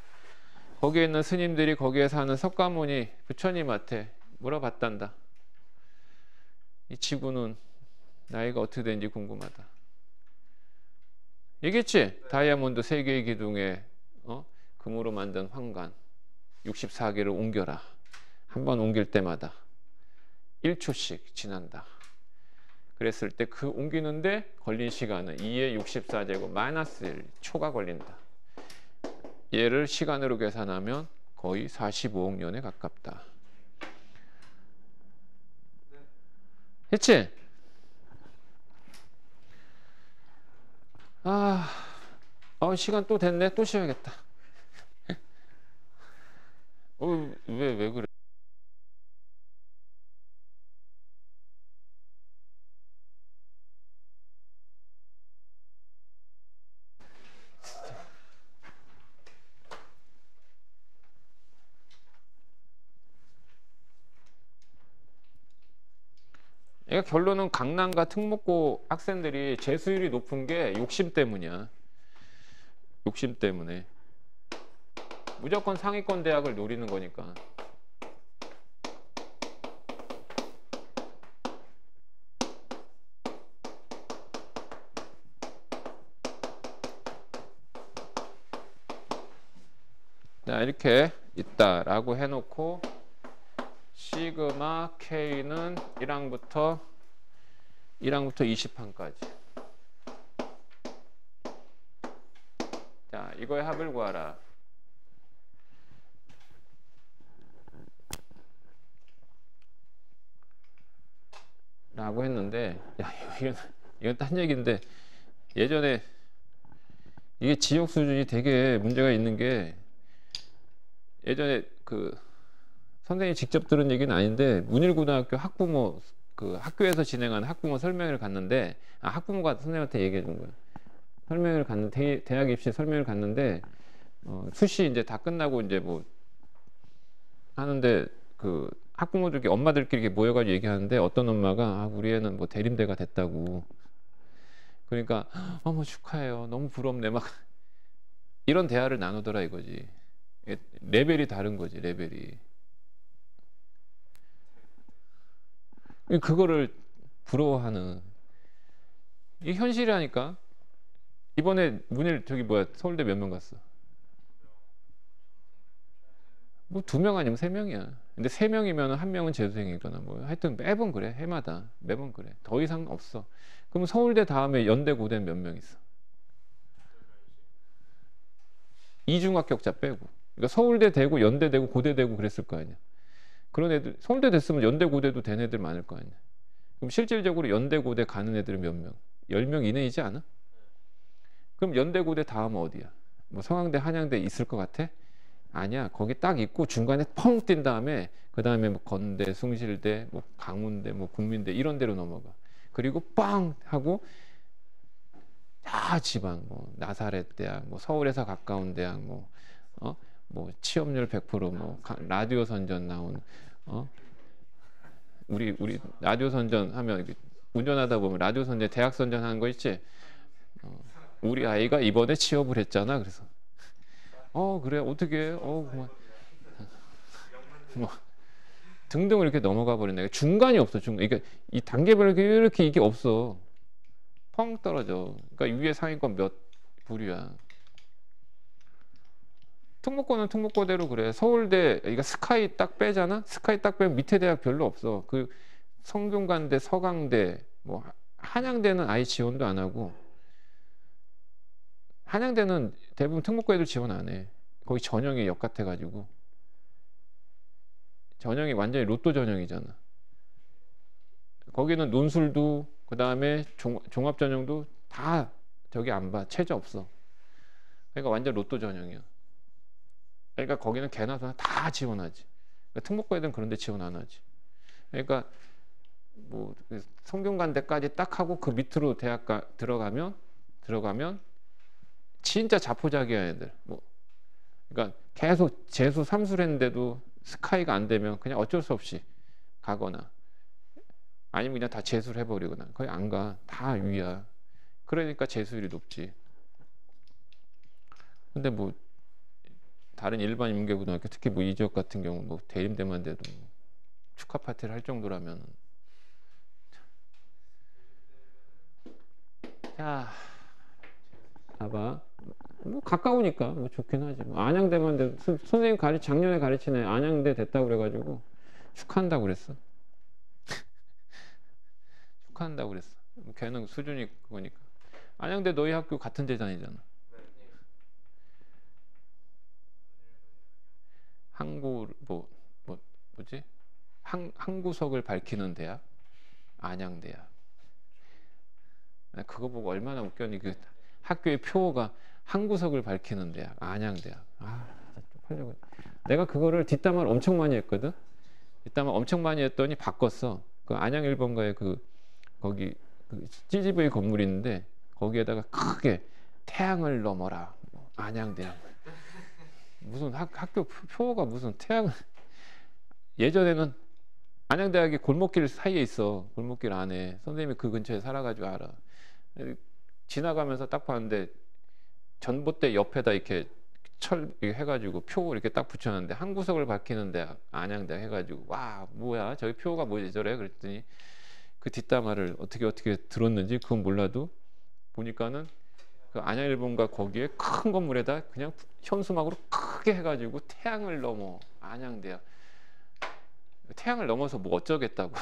S1: 거기에 있는 스님들이 거기에 사는 석가모니 부처님한테 물어봤단다. 이 지구는 나이가 어떻게 되는지 궁금하다. 얘기했지? 다이아몬드 3개의 기둥에 금으로 만든 황관 64개를 옮겨라. 한 번 옮길 때마다 1초씩 지난다. 그랬을 때 그 옮기는데 걸린 시간은 2의 64제곱 마이너스 1 초가 걸린다. 얘를 시간으로 계산하면 거의 45억 년에 가깝다. 했지? 시간 또 됐네. 또 쉬어야겠다. 왜 그래? 그러니까 결론은 강남과 특목고 학생들이 재수율이 높은 게 욕심 때문이야. 욕심 때문에. 무조건 상위권 대학을 노리는 거니까. 자, 이렇게 있다라고 해놓고 시그마 K는 1항부터 20항까지. 자, 이거의 합을 구하라. 라고 했는데, 이건 딴 얘기인데, 예전에 이게 지역 수준이 되게 문제가 있는 게, 예전에 선생님이 직접 들은 얘기는 아닌데 문일고등학교 학부모 학교에서 진행하는 학부모 설명회를 갔는데 학부모가 선생님한테 얘기해 준 거야. 설명회를 갔는데 대학 입시 설명회를 갔는데 수시 이제 다 끝나고 이제 뭐 하는데 학부모들끼리 엄마들끼리 이렇게 모여가지고 얘기하는데 어떤 엄마가 우리 애는 뭐 대림대가 됐다고. 그러니까 어머 축하해요. 너무 부럽네. 막 이런 대화를 나누더라 이거지. 레벨이 다른 거지, 레벨이. 그거를 부러워하는. 이게 현실이라니까. 이번에 문일 저기 뭐야 서울대 몇 명 갔어? 뭐 2명 아니면 3명이야. 근데 3명이면 1명은 재수생이거나 뭐 하여튼 매번 그래. 해마다 매번 그래. 더 이상 없어. 그럼 서울대 다음에 연대 고대 몇 명 있어? 이중 합격자 빼고. 그러니까 서울대 되고 연대 되고 고대 되고 그랬을 거 아니야. 그런 애들 서울대 됐으면 연대 고대도 된 애들 많을 거 아니야. 그럼 실질적으로 연대 고대 가는 애들은 몇 명? 10명 이내이지 않아? 그럼 연대 고대 다음은 어디야? 뭐 성황대 한양대 있을 것 같아? 아니야. 거기 딱 있고 중간에 펑 뛴 다음에 그 다음에 뭐 건대, 숭실대, 뭐 강문대, 뭐 국민대 이런 데로 넘어가. 그리고 빵 하고 다 지방 뭐 나사렛 대학, 뭐 서울에서 가까운 대학, 뭐 취업률 100%뭐 라디오 선전 나온 우리 라디오 선전 하면 운전하다 보면 라디오 선전 대학 선전 하는 거 있지? 우리 아이가 이번에 취업을 했잖아. 그래서 그래 어떻게 그만 뭐 등등 이렇게 넘어가 버린다. 중간이 없어. 그러니까 이 단계별 이렇게 이게 없어. 펑 떨어져. 그러니까 위에 상위권 몇 부류야. 특목고는 특목고대로 그래. 서울대 그러니까 스카이 딱 빼잖아. 스카이 딱 빼면 밑에 대학 별로 없어. 그 성균관대, 서강대, 뭐 한양대는 아예 지원도 안 하고. 한양대는 대부분 특목고에도 지원 안 해. 거기 전형이 역 같아가지고. 전형이 완전히 로또 전형이잖아. 거기는 논술도 그 다음에 종합 전형도 다 저기 안 봐. 최저 없어. 그러니까 완전 로또 전형이야. 그러니까 거기는 개나 소나 다 지원하지. 그러니까 특목고 애들은 그런 데 지원 안 하지. 그러니까 뭐 성균관대까지 딱 하고 그 밑으로 대학 들어가면 진짜 자포자기한 애들. 뭐 그러니까 계속 재수 삼수를 했는데도 스카이가 안 되면 그냥 어쩔 수 없이 가거나 아니면 그냥 다 재수를 해버리거나 거의 안 가. 다 위야. 그러니까 재수율이 높지. 근데 뭐 다른 일반 인문계고등학교 특히 뭐 이 지역 같은 경우 뭐 대림대만 돼도 축하 파티를 할 정도라면 자 봐봐. 뭐 가까우니까 뭐 좋긴 하지. 뭐 안양대만 돼도 선생님 작년에 가르치네. 안양대 됐다고 그래가지고 축하한다고 그랬어. 축하한다고 그랬어. 뭐 걔는 수준이 그거니까. 안양대 너희 학교 같은 재단이잖아. 뭐지? 항구석을 밝히는 대학? 안양대야. 그거 보고 얼마나 웃겼니? 그 학교의 표어가 항구석을 밝히는 대학, 안양대학. 쪽팔려고. 내가 그거를 뒷담화를 엄청 많이 했거든. 뒷담화 엄청 많이 했더니 바꿨어. 그 안양 1번가에 거기 그 CGV 건물이 있는데 거기에다가 크게 태양을 넘어라 안양대학. 무슨 학교 표어가 무슨 태양을. 예전에는 안양대학이 골목길 사이에 있어. 골목길 안에. 선생님이 그 근처에 살아가지고 알아. 지나가면서 딱 봤는데 전봇대 옆에다 이렇게 해가지고 표 이렇게 딱 붙여놨는데 한 구석을 밝히는 대학 안양대학 해가지고 와 뭐야 저기 표가 뭐지 저래. 그랬더니 그 뒷담화를 어떻게 들었는지 그건 몰라도 보니까는 그 안양일본가 거기에 큰 건물에다 그냥 현수막으로 크게 해가지고 태양을 넘어 안양대학. 태양을 넘어서 뭐 어쩌겠다고.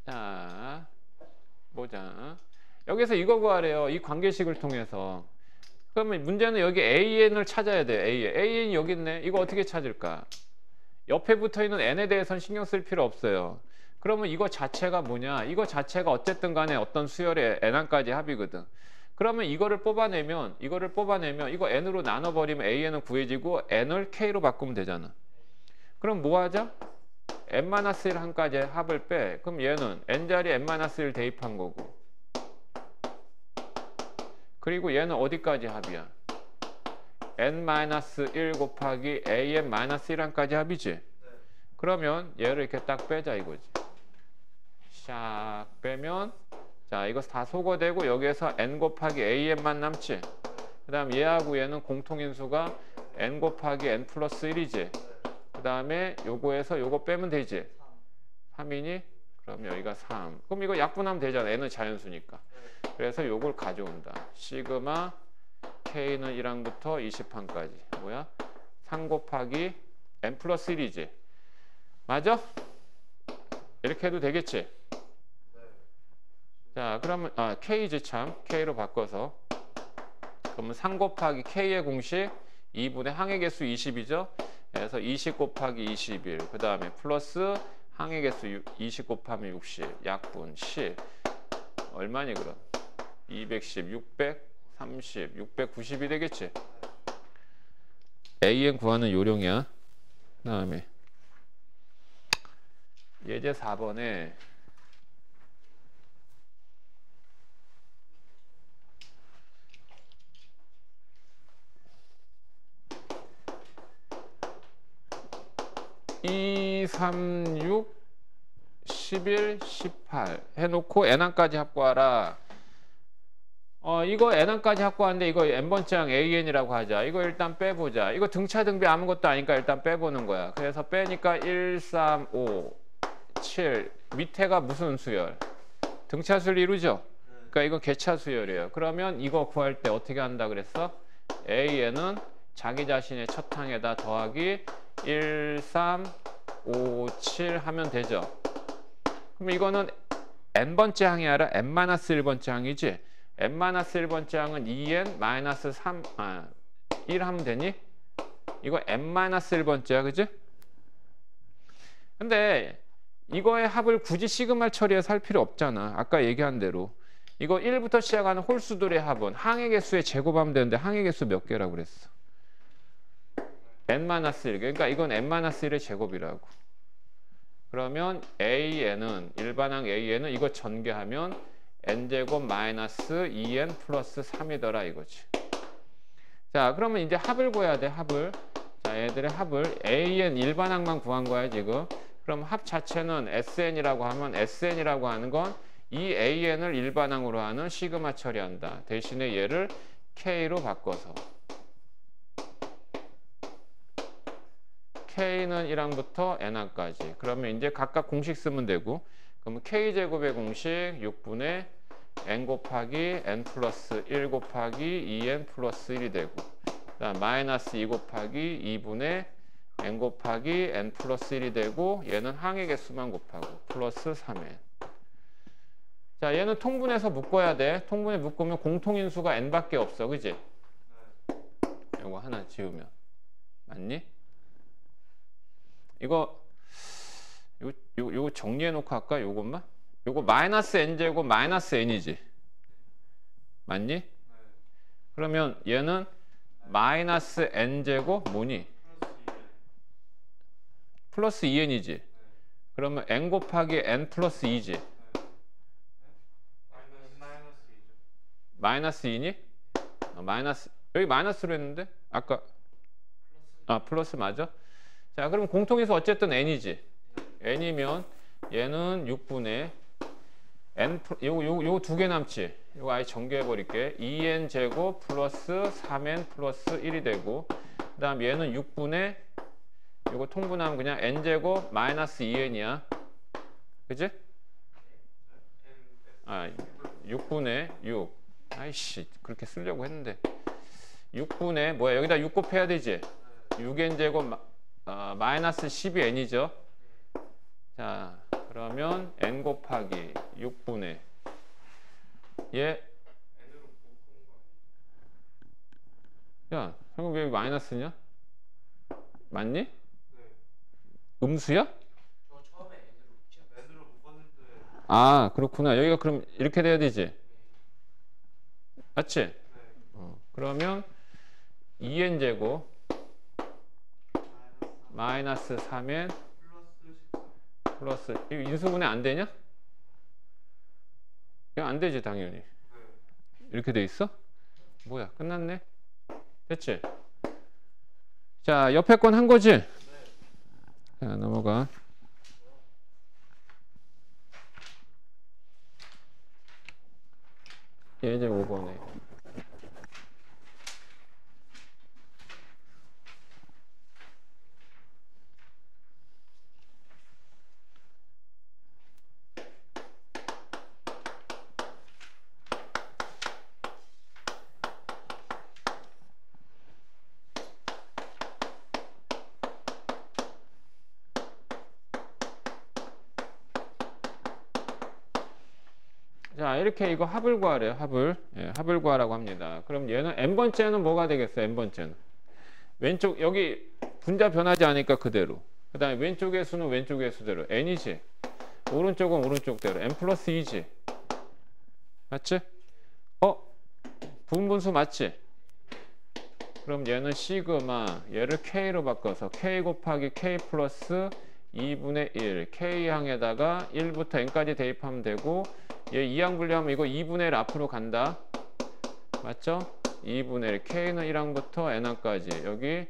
S1: 자 보자. 여기서 이거 구하래요. 이 관계식을 통해서. 그러면 문제는 여기 AN을 찾아야 돼. AN이 여기 있네. 이거 어떻게 찾을까? 옆에 붙어있는 N에 대해서는 신경 쓸 필요 없어요. 그러면 이거 자체가 뭐냐? 이거 자체가 어쨌든 간에 어떤 수열의 N항까지 합이거든. 그러면 이거를 뽑아내면 이거 N으로 나눠버리면 AN은 구해지고 N을 K로 바꾸면 되잖아. 그럼 뭐 하자? N-1 항까지 합을 빼. 그럼 얘는 N자리에 N-1 대입한 거고. 그리고 얘는 어디까지 합이야? N-1 곱하기 AN-1항까지 합이지? 그러면 얘를 이렇게 딱 빼자 이거지. 샥 빼면 자 이거 다 소거되고 여기에서 N 곱하기 AN만 남지? 그 다음 얘하고 얘는 공통인수가 N 곱하기 N 플러스 1이지? 그 다음에 요거에서 요거 빼면 되지? 3이니? 그럼 여기가 3. 그럼 이거 약분하면 되잖아. n은 자연수니까. 그래서 요걸 가져온다. 시그마 k는 1항부터 20항까지. 뭐야? 3 곱하기 n 플러스 1이지. 맞아? 이렇게 해도 되겠지? 자, 그러면 k지 참. k로 바꿔서. 그러면 3 곱하기 k의 공식 2분의 항의 개수 20이죠? 그래서 20 곱하기 21. 그 다음에 플러스 항의 개수 20 곱하면 60. 약분 10. 얼마니 그럼? 210, 630, 690이 되겠지? AN 구하는 요령이야. 그 다음에 예제 4번에 (2, 3, 6, 11, 18) 해놓고 n항까지 합구하라. 이거 n항까지 합구하는데 이거 n번째 항 an이라고 하자. 이거 일단 빼보자. 이거 등차 등비 아무것도 아니까 일단 빼보는 거야. 그래서 빼니까 1, 3, 5, 7. 밑에가 무슨 수열? 등차수를 이루죠? 그러니까 이거 개차수열이에요. 그러면 이거 구할 때 어떻게 한다 그랬어? an은 자기 자신의 첫 항에다 더하기 1, 3, 5, 7 하면 되죠. 그럼 이거는 n번째 항이 아니라 n-1번째 항이지? n-1번째 항은 2n-3, 1 하면 되니? 이거 n-1번째야, 그지? 근데 이거의 합을 굳이 시그마 처리해 살 필요 없잖아. 아까 얘기한 대로. 이거 1부터 시작하는 홀수들의 합은 항의 개수의 제곱하면 되는데 항의 개수 몇 개라고 그랬어? n-1개. 그러니까 이건 n-1의 제곱이라고. 그러면 an은 일반항 an은 이거 전개하면 n제곱 마이너스 2n 플러스 3이더라 이거지. 자, 그러면 이제 합을 구해야 돼. 합을. 자, 얘들의 합을 an 일반항만 구한 거야 지금. 그럼 합 자체는 sn이라고 하면 sn이라고 하는 건 이 an을 일반항으로 하는 시그마 처리한다. 대신에 얘를 k로 바꿔서 k는 1항부터 n항까지. 그러면 이제 각각 공식 쓰면 되고. 그러면 k제곱의 공식 6분의 n 곱하기 n 플러스 1 곱하기 2n 플러스 1이 되고, 그다음 마이너스 2 곱하기 2분의 n 곱하기 n 플러스 1이 되고, 얘는 항의 개수만 곱하고 플러스 3n. 자, 얘는 통분해서 묶어야 돼. 통분해 묶으면 공통인수가 n밖에 없어, 그지? 이거 하나 지우면 맞니? 이거 정리해 놓고 할까? 요것만? 요거 마이너스 n제곱 마이너스 n이지. 맞니? 그러면 얘는 마이너스 n제곱 뭐니? 플러스 2n이지. 그러면 n 곱하기 n 플러스 2지. 마이너스 2니? 마이너스, 여기 마이너스로 했는데? 아까 플러스 맞아? 자, 그럼 공통에서 어쨌든 n이지. n이면 얘는 6분의 n, 요거 두 개 남지. 요거 아예 전개해 버릴게. 2n 제곱 플러스 3n 플러스 1이 되고, 그 다음 얘는 6분의 요거 통분하면 그냥 n 제곱 마이너스 2n이야. 그지? 6분의 6. 아이씨, 그렇게 쓰려고 했는데 6분의 뭐야, 여기다 6 곱해야 되지. 6n 제곱 마이너스 12 n이죠. 자, 그러면 n 곱하기 6분의 얘. 야, 형님 왜 마이너스냐? 맞니? 음수야?
S2: 저 처음에 N으로 묶었는데.
S1: 아, 그렇구나. 여기가 그럼 이렇게 돼야 되지. 맞지? 그러면 2n 제곱 마이너스 3n 플러스, 이거 인수분해 안 되냐? 이거 안 되지 당연히. 이렇게 돼 있어? 뭐야, 끝났네. 됐지? 자, 옆에 건 한 거지? 자, 넘어가. 예제 5번에 자, 이렇게 이거 합을 구하래요. 합을. 예, 합을 구하라고 합니다. 그럼 얘는 n번째는 뭐가 되겠어요? n번째는. 왼쪽 여기 분자 변하지 않으니까 그대로. 그 다음에 왼쪽의 수는 왼쪽의 수대로 n이지. 오른쪽은 오른쪽대로 n 플러스 2지. 맞지? 부분분수 맞지? 그럼 얘는 시그마, 얘를 k로 바꿔서 k 곱하기 k 플러스 2분의 1, k항에다가 1부터 n까지 대입하면 되고, 얘 2항 분리하면 이거 2분의 1 앞으로 간다. 맞죠? 2분의 1, k는 1항부터 n항까지. 여기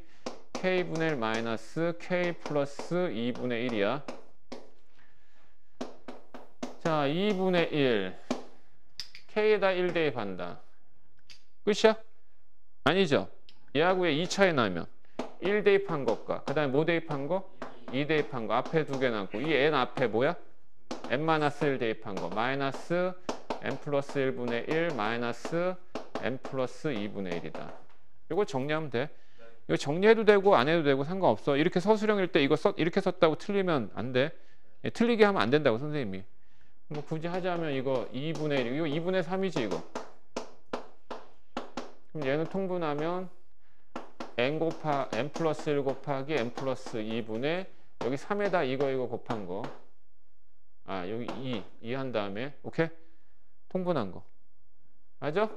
S1: k분의 1 마이너스 k 플러스 2분의 1이야. 자, 2분의 1. k에다 1 대입한다. 끝이야? 아니죠? 얘하고 얘 2차에 나면 1 대입한 것과 그 다음에 뭐 대입한 거? 2 대입한 거. 앞에 두 개 남고 이 n 앞에 뭐야? n-1 대입한 거. 마이너스 n 플러스 1분의 1 마이너스 n 플러스 2분의 1이다. 이거 정리하면 돼. 이거 정리해도 되고 안 해도 되고 상관없어. 이렇게 서술형일 때 이거 이렇게 썼다고 틀리면 안 돼. 틀리게 하면 안 된다고 선생님이. 뭐 굳이 하자면 이거 2분의 1, 이거 2분의 3이지 이거. 그럼 얘는 통분하면 n 플러스 1 곱하기 n 플러스 2분의 여기 3에다 이거 곱한 거. 아, 여기 2 한 다음에 오케이? 통분한 거. 맞아?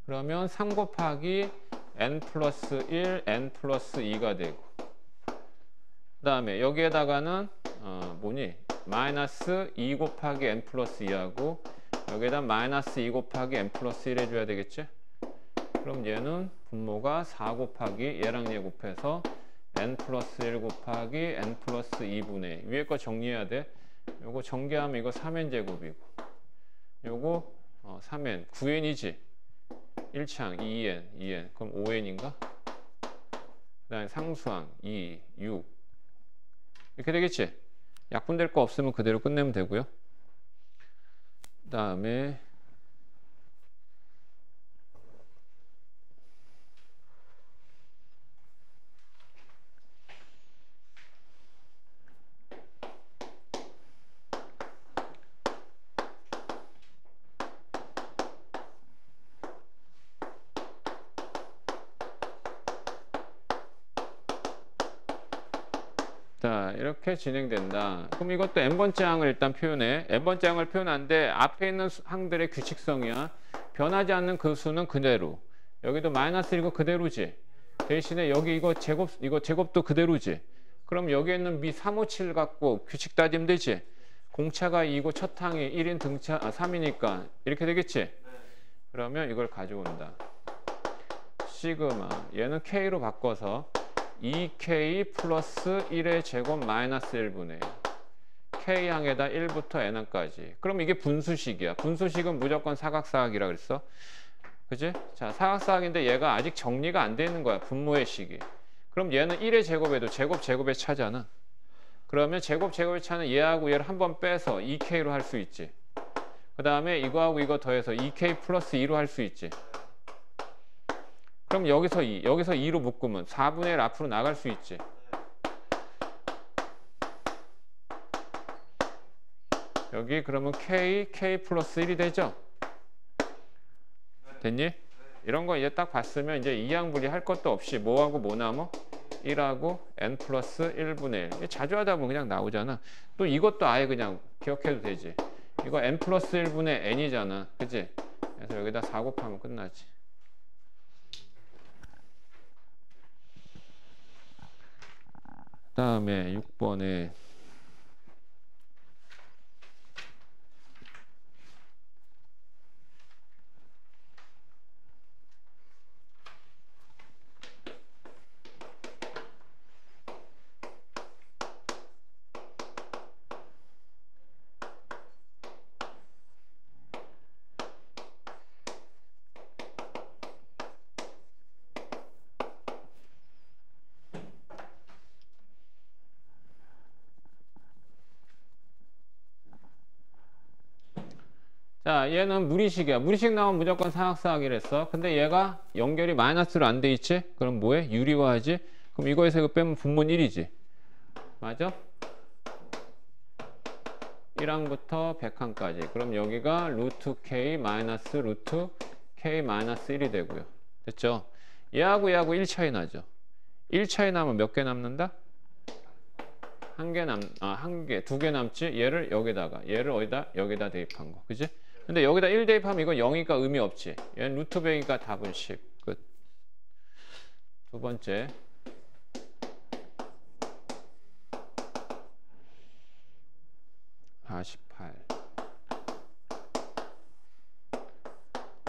S1: 그러면 3 곱하기 n 플러스 1, n 플러스 2가 되고 그 다음에 여기에다가는 뭐니? 마이너스 2 곱하기 n 플러스 2하고 여기에다 마이너스 2 곱하기 n 플러스 1 해줘야 되겠지? 그럼 얘는 분모가 4 곱하기 얘랑 얘 곱해서 n 플러스 1 곱하기 n 플러스 2분의 위에 거 정리해야 돼. 요거 전개하면 이거 3n 제곱이고 요거 3n 9n이지. 1창 2n 그럼 5n인가? 그 다음에 상수항 2, 6 이렇게 되겠지? 약분될 거 없으면 그대로 끝내면 되고요. 그 다음에 자, 이렇게 진행된다. 그럼 이것도 n번째 항을 일단 표현해. n번째 항을 표현하는데 앞에 있는 항들의 규칙성이야. 변하지 않는 그 수는 그대로. 여기도 마이너스 1거 그대로지. 대신에 여기 이거 제곱도 그대로지. 그럼 여기에 있는 미 357 갖고 규칙 따지면 되지. 공차가 2고 첫 항이 1인 등차 3이니까 이렇게 되겠지. 그러면 이걸 가져온다. 시그마 얘는 k로 바꿔서 2k 플러스 1의 제곱 마이너스 1분의 1 k항에다 1부터 n항까지. 그럼 이게 분수식이야. 분수식은 무조건 사각사각이라 그랬어. 그지? 자, 사각사각인데 얘가 아직 정리가 안 돼 있는 거야. 분모의 식이. 그럼 얘는 1의 제곱에도 제곱의 차잖아. 그러면 제곱의 차는 얘하고 얘를 한 번 빼서 2k로 할 수 있지. 그 다음에 이거하고 이거 더해서 2k 플러스 2로 할 수 있지. 그럼 여기서 2로 묶으면 4분의 1 앞으로 나갈 수 있지. 여기 그러면 k 플러스 1이 되죠? 됐니? 이런 거 이제 딱 봤으면 이제 이항 분리 할 것도 없이 뭐하고 뭐 남어? 1하고 n 플러스 1분의 1. 자주 하다 보면 그냥 나오잖아. 또 이것도 아예 그냥 기억해도 되지. 이거 n 플러스 1분의 n이잖아. 그치? 그래서 여기다 4 곱하면 끝나지. 그 다음에 6번에 자, 얘는 무리식이야. 무리식 나오면 무조건 사각사각이랬어. 근데 얘가 연결이 마이너스로 안 돼 있지? 그럼 뭐해? 유리화하지? 그럼 이거에서 이거 빼면 분모는 1이지. 맞아? 1항부터 100항까지. 그럼 여기가 루트 K 마이너스 루트 K 마이너스 1이 되고요. 됐죠? 얘하고 1 차이 나죠? 1 차이 나면 몇 개 남는다? 한 개, 두 개 남지? 얘를 여기다가, 얘를 어디다? 여기다 대입한 거. 그지? 근데 여기다 1 대입하면 이건 0이니까 의미 없지. 얘는 루트 100이니까 답은 10. 끝. 두 번째. 아, 18.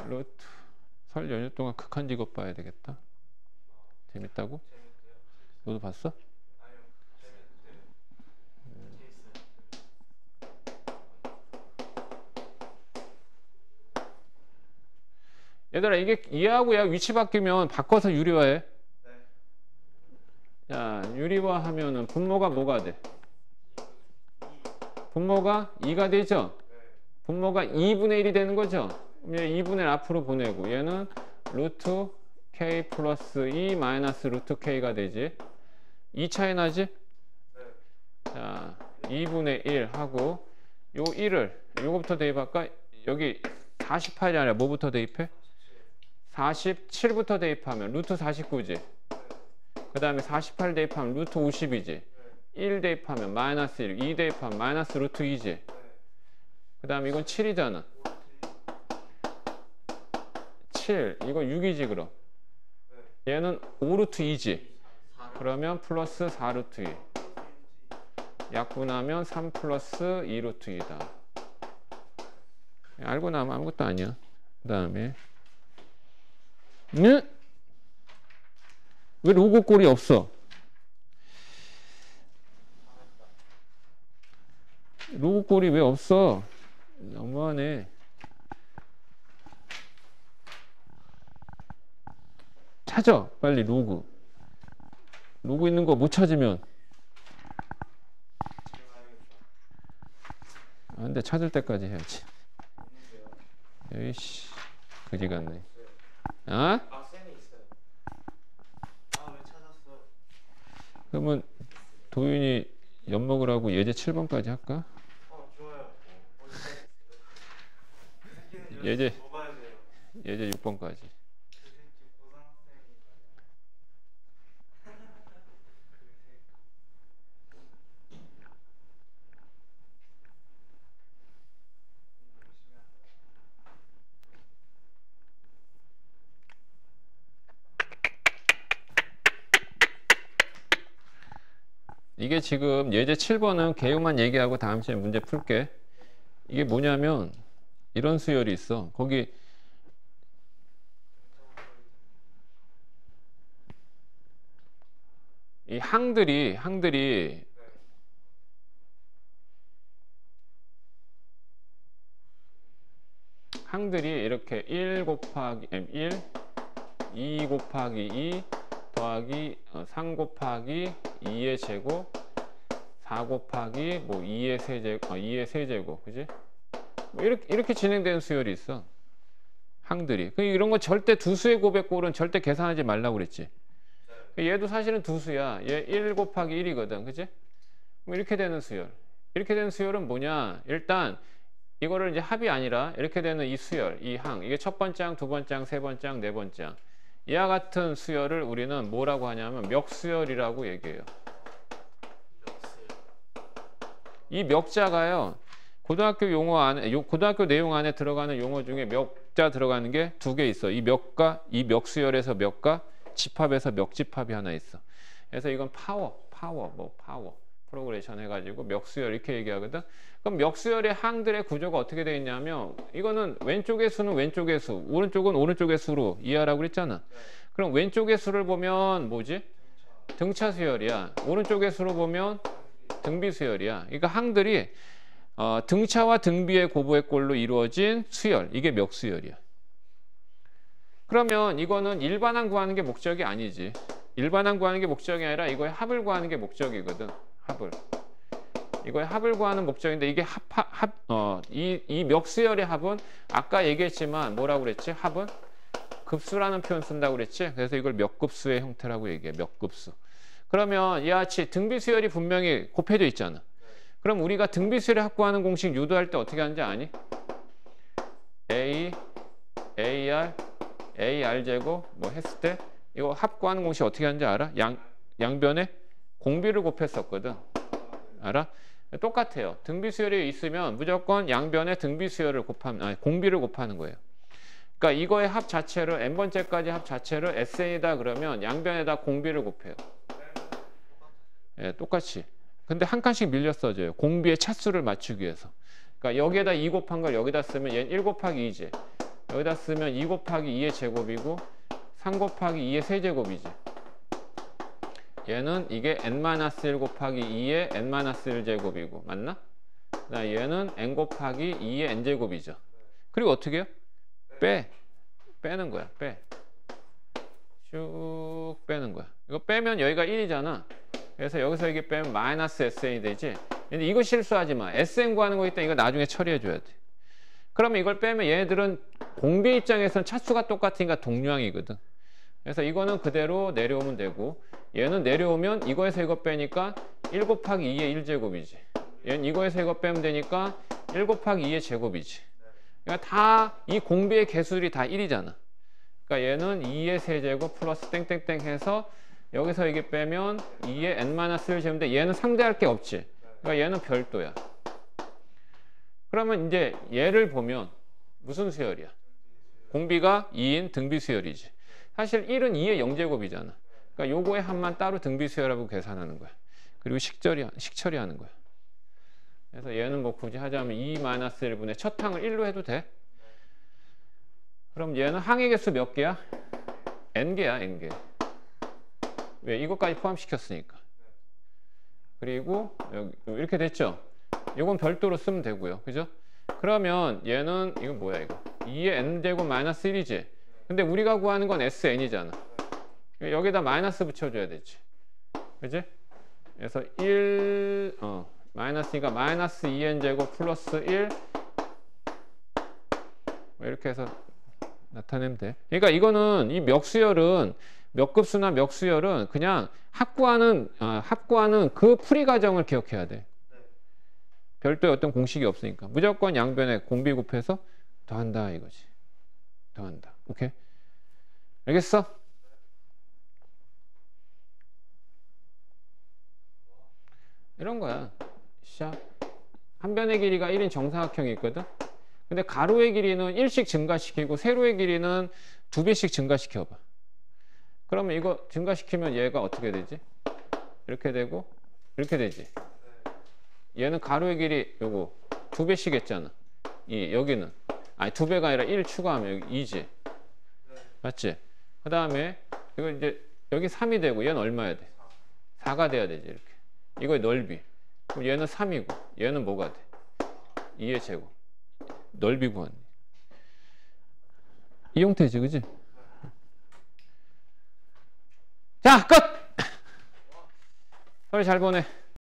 S1: 루트. 설 연휴 동안 극한 직업 봐야 되겠다. 재밌다고?
S2: 재밌대요.
S1: 너도 봤어?
S2: 아니요. 재밌대요.
S1: 얘들아, 이게 얘하고 얘 위치 바뀌면 바꿔서 유리화해.
S2: 네.
S1: 자, 유리화하면은 분모가 뭐가 돼? 분모가 2가 되죠?
S2: 네.
S1: 분모가 2분의 1이 되는 거죠? 그럼 얘 2분의 1 앞으로 보내고 얘는 루트 K 플러스 2 마이너스 루트 K가 되지. 2 차이 나지?
S2: 네.
S1: 자, 2분의 1 하고 요 1을 요거부터 대입할까? 여기 48이 아니라 뭐부터 대입해? 47부터 대입하면 루트 49지. 그 다음에 48 대입하면 루트 50이지. 1 대입하면 마이너스 1, 2 대입하면 마이너스 루트 2지. 그 다음에 이건 7이잖아. 7, 이거 6이지 그럼. 얘는 5루트 2지. 그러면 플러스 4루트 2. 약분하면 3 플러스 2루트 2다. 알고 나면 아무것도 아니야. 그 다음에 왜 로고 꼴이 없어? 로고 꼴이 왜 없어? 너무하네. 찾아 빨리 로그. 로그 있는 거 못 찾으면 근데 찾을 때까지 해야지. 에이씨 그지 같네. 아?
S2: 아, 쌤이 있어요. 아, 왜 찾았어?
S1: 그러면 도윤이 엿 먹으라고 예제 7번까지 할까?
S2: 좋아요. 어디까지?
S1: 예제
S2: 뭐 봐야 돼요?
S1: 예제 6번까지.
S2: 그 새끼 고등학생이
S1: 이게 지금 예제 7번은 개요만 얘기하고 다음 시간에 문제 풀게. 이게 뭐냐면 이런 수열이 있어. 거기 이 항들이 이렇게 1 곱하기 1, 2 곱하기 2 더하기 3 곱하기 2의 제곱, 4 곱하기 뭐 2의 세제곱, 2의 세제곱, 그지? 뭐 이렇게 진행되는 수열이 있어. 항들이. 이런 거 절대 두수의 곱의 꼴은 절대 계산하지 말라고 그랬지. 얘도 사실은 두수야. 얘 1 곱하기 1이거든, 그지? 뭐 이렇게 되는 수열. 이렇게 되는 수열은 뭐냐? 일단 이거를 이제 합이 아니라 이렇게 되는 이 수열, 이 항, 이게 첫 번째 항, 두 번째 항, 세 번째 항, 네 번째 항. 이와 같은 수열을 우리는 뭐라고 하냐면 멱수열이라고 얘기해요. 이 멱자가요, 고등학교 용어 안에, 고등학교 내용 안에 들어가는 용어 중에 멱자 들어가는 게 두 개 있어. 이 멱과, 이 멱수열에서 멱과, 집합에서 멱집합이 하나 있어. 그래서 이건 파워, 프로그레이션 해가지고 멱수열 이렇게 얘기하거든. 그럼 멱수열의 항들의 구조가 어떻게 되어 있냐면 이거는 왼쪽의 수는 왼쪽의 수, 오른쪽은 오른쪽의 수로 이해하라고 그랬잖아. 그럼 왼쪽의 수를 보면 뭐지? 등차 수열이야. 오른쪽의 수로 보면 등비 수열이야. 그러니까 항들이 등차와 등비의 고보의 꼴로 이루어진 수열, 이게 멱수열이야. 그러면 이거는 일반항 구하는 게 목적이 아니지. 일반항 구하는 게 목적이 아니라 이거의 합을 구하는 게 목적이거든. 합을. 이거의 합을 구하는 목적인데 이게 이 멱수열의 합은 아까 얘기했지만 뭐라고 그랬지? 합은 급수라는 표현 쓴다고 그랬지? 그래서 이걸 멱급수의 형태라고 얘기해. 멱급수. 그러면 이와 같이 등비 수열이 분명히 곱해져 있잖아. 그럼 우리가 등비수열이 확보하는 공식 유도할 때 어떻게 하는지 아니? A, AR, AR 제곱 뭐 했을 때 이거 합구하는 공식 어떻게 하는지 알아? 양변에 공비를 곱했었거든. 알아? 똑같아요. 등비수열이 있으면 무조건 양변에 등비수열을 공비를 곱하는 거예요. 그러니까 이거의 합 자체를 n번째까지 합 자체를 SN이다 그러면 양변에다 공비를 곱해요. 예, 똑같이. 근데 한 칸씩 밀려 써져요. 공비의 차수를 맞추기 위해서. 그러니까 여기에다 2 곱한 걸 여기다 쓰면 얘는 1 곱하기 2제. 여기다 쓰면 2 곱하기 2의 제곱이고 3 곱하기 2의 세제곱이지. 얘는 이게 n-1 곱하기 2의 n-1 제곱이고 맞나? 그다음 얘는 n 곱하기 2의 n제곱이죠. 그리고 어떻게 해요? 빼는 거야. 쭉 빼는 거야. 이거 빼면 여기가 1이잖아. 그래서 여기서 이게 빼면 마이너스 SN이 되지. 근데 이거 실수하지 마. SN 구하는 거기 때문에 이거 나중에 처리해 줘야 돼. 그러면 이걸 빼면 얘네들은 공비 입장에서는 차수가 똑같으니까 동류항이거든. 그래서 이거는 그대로 내려오면 되고 얘는 내려오면 이거에서 이거 빼니까 1 곱하기 2의 1제곱이지. 얘는 이거에서 이거 빼면 되니까 1 곱하기 2의 제곱이지. 그러니까 다 이 공비의 개수들이 다 1이잖아. 그러니까 얘는 2의 세제곱 플러스 땡땡땡 해서 여기서 이게 빼면 2의 n-1을 재는데 얘는 상대할 게 없지. 그러니까 얘는 별도야. 그러면 이제 얘를 보면 무슨 수열이야? 공비가 2인 등비 수열이지. 사실 1은 2의 0제곱이잖아. 그러니까 요거의 합만 따로 등비 수열하고 계산하는 거야. 그리고 식처리하는 거야. 그래서 얘는 뭐 굳이 하자면 2-1분의 첫 항을 1로 해도 돼. 그럼 얘는 항의 개수 몇 개야? n개야, n개. 왜? 이것까지 포함시켰으니까. 그리고 여기 이렇게 됐죠? 이건 별도로 쓰면 되고요. 그죠? 그러면 얘는 이건 뭐야 이거? 2의 n제곱 마이너스 1이지. 근데 우리가 구하는 건 SN이잖아. 여기다 마이너스 붙여줘야 되지. 그지? 그래서 1, 마이너스니까 마이너스 2n제곱 플러스 1 이렇게 해서 나타내면 돼. 그러니까 이거는 이 멱수열은 멱급수나 멱수열은 그냥 합구하는 그 풀이 과정을 기억해야 돼. 별도의 어떤 공식이 없으니까 무조건 양변에 공비 곱해서 더한다 이거지. 더한다. 오케이? 알겠어? 이런 거야. 한 변의 길이가 1인 정사각형이 있거든. 근데 가로의 길이는 1씩 증가시키고 세로의 길이는 2배씩 증가시켜봐. 그러면 이거 증가시키면 얘가 어떻게 되지? 이렇게 되고 이렇게 되지. 얘는 가로의 길이 요거 2배씩 했잖아. 여기는 아니 2배가 아니라 1 추가하면 여기 2지. 맞지? 그 다음에 이거 이제 여기 3이 되고 얘는 얼마야 돼? 4가 돼야 되지. 이렇게. 이거의 넓이. 그럼 얘는 3이고 얘는 뭐가 돼? 2의 제곱. 넓이 구하는. 이 형태지, 그지? 자, 끝! 서울 잘 보내.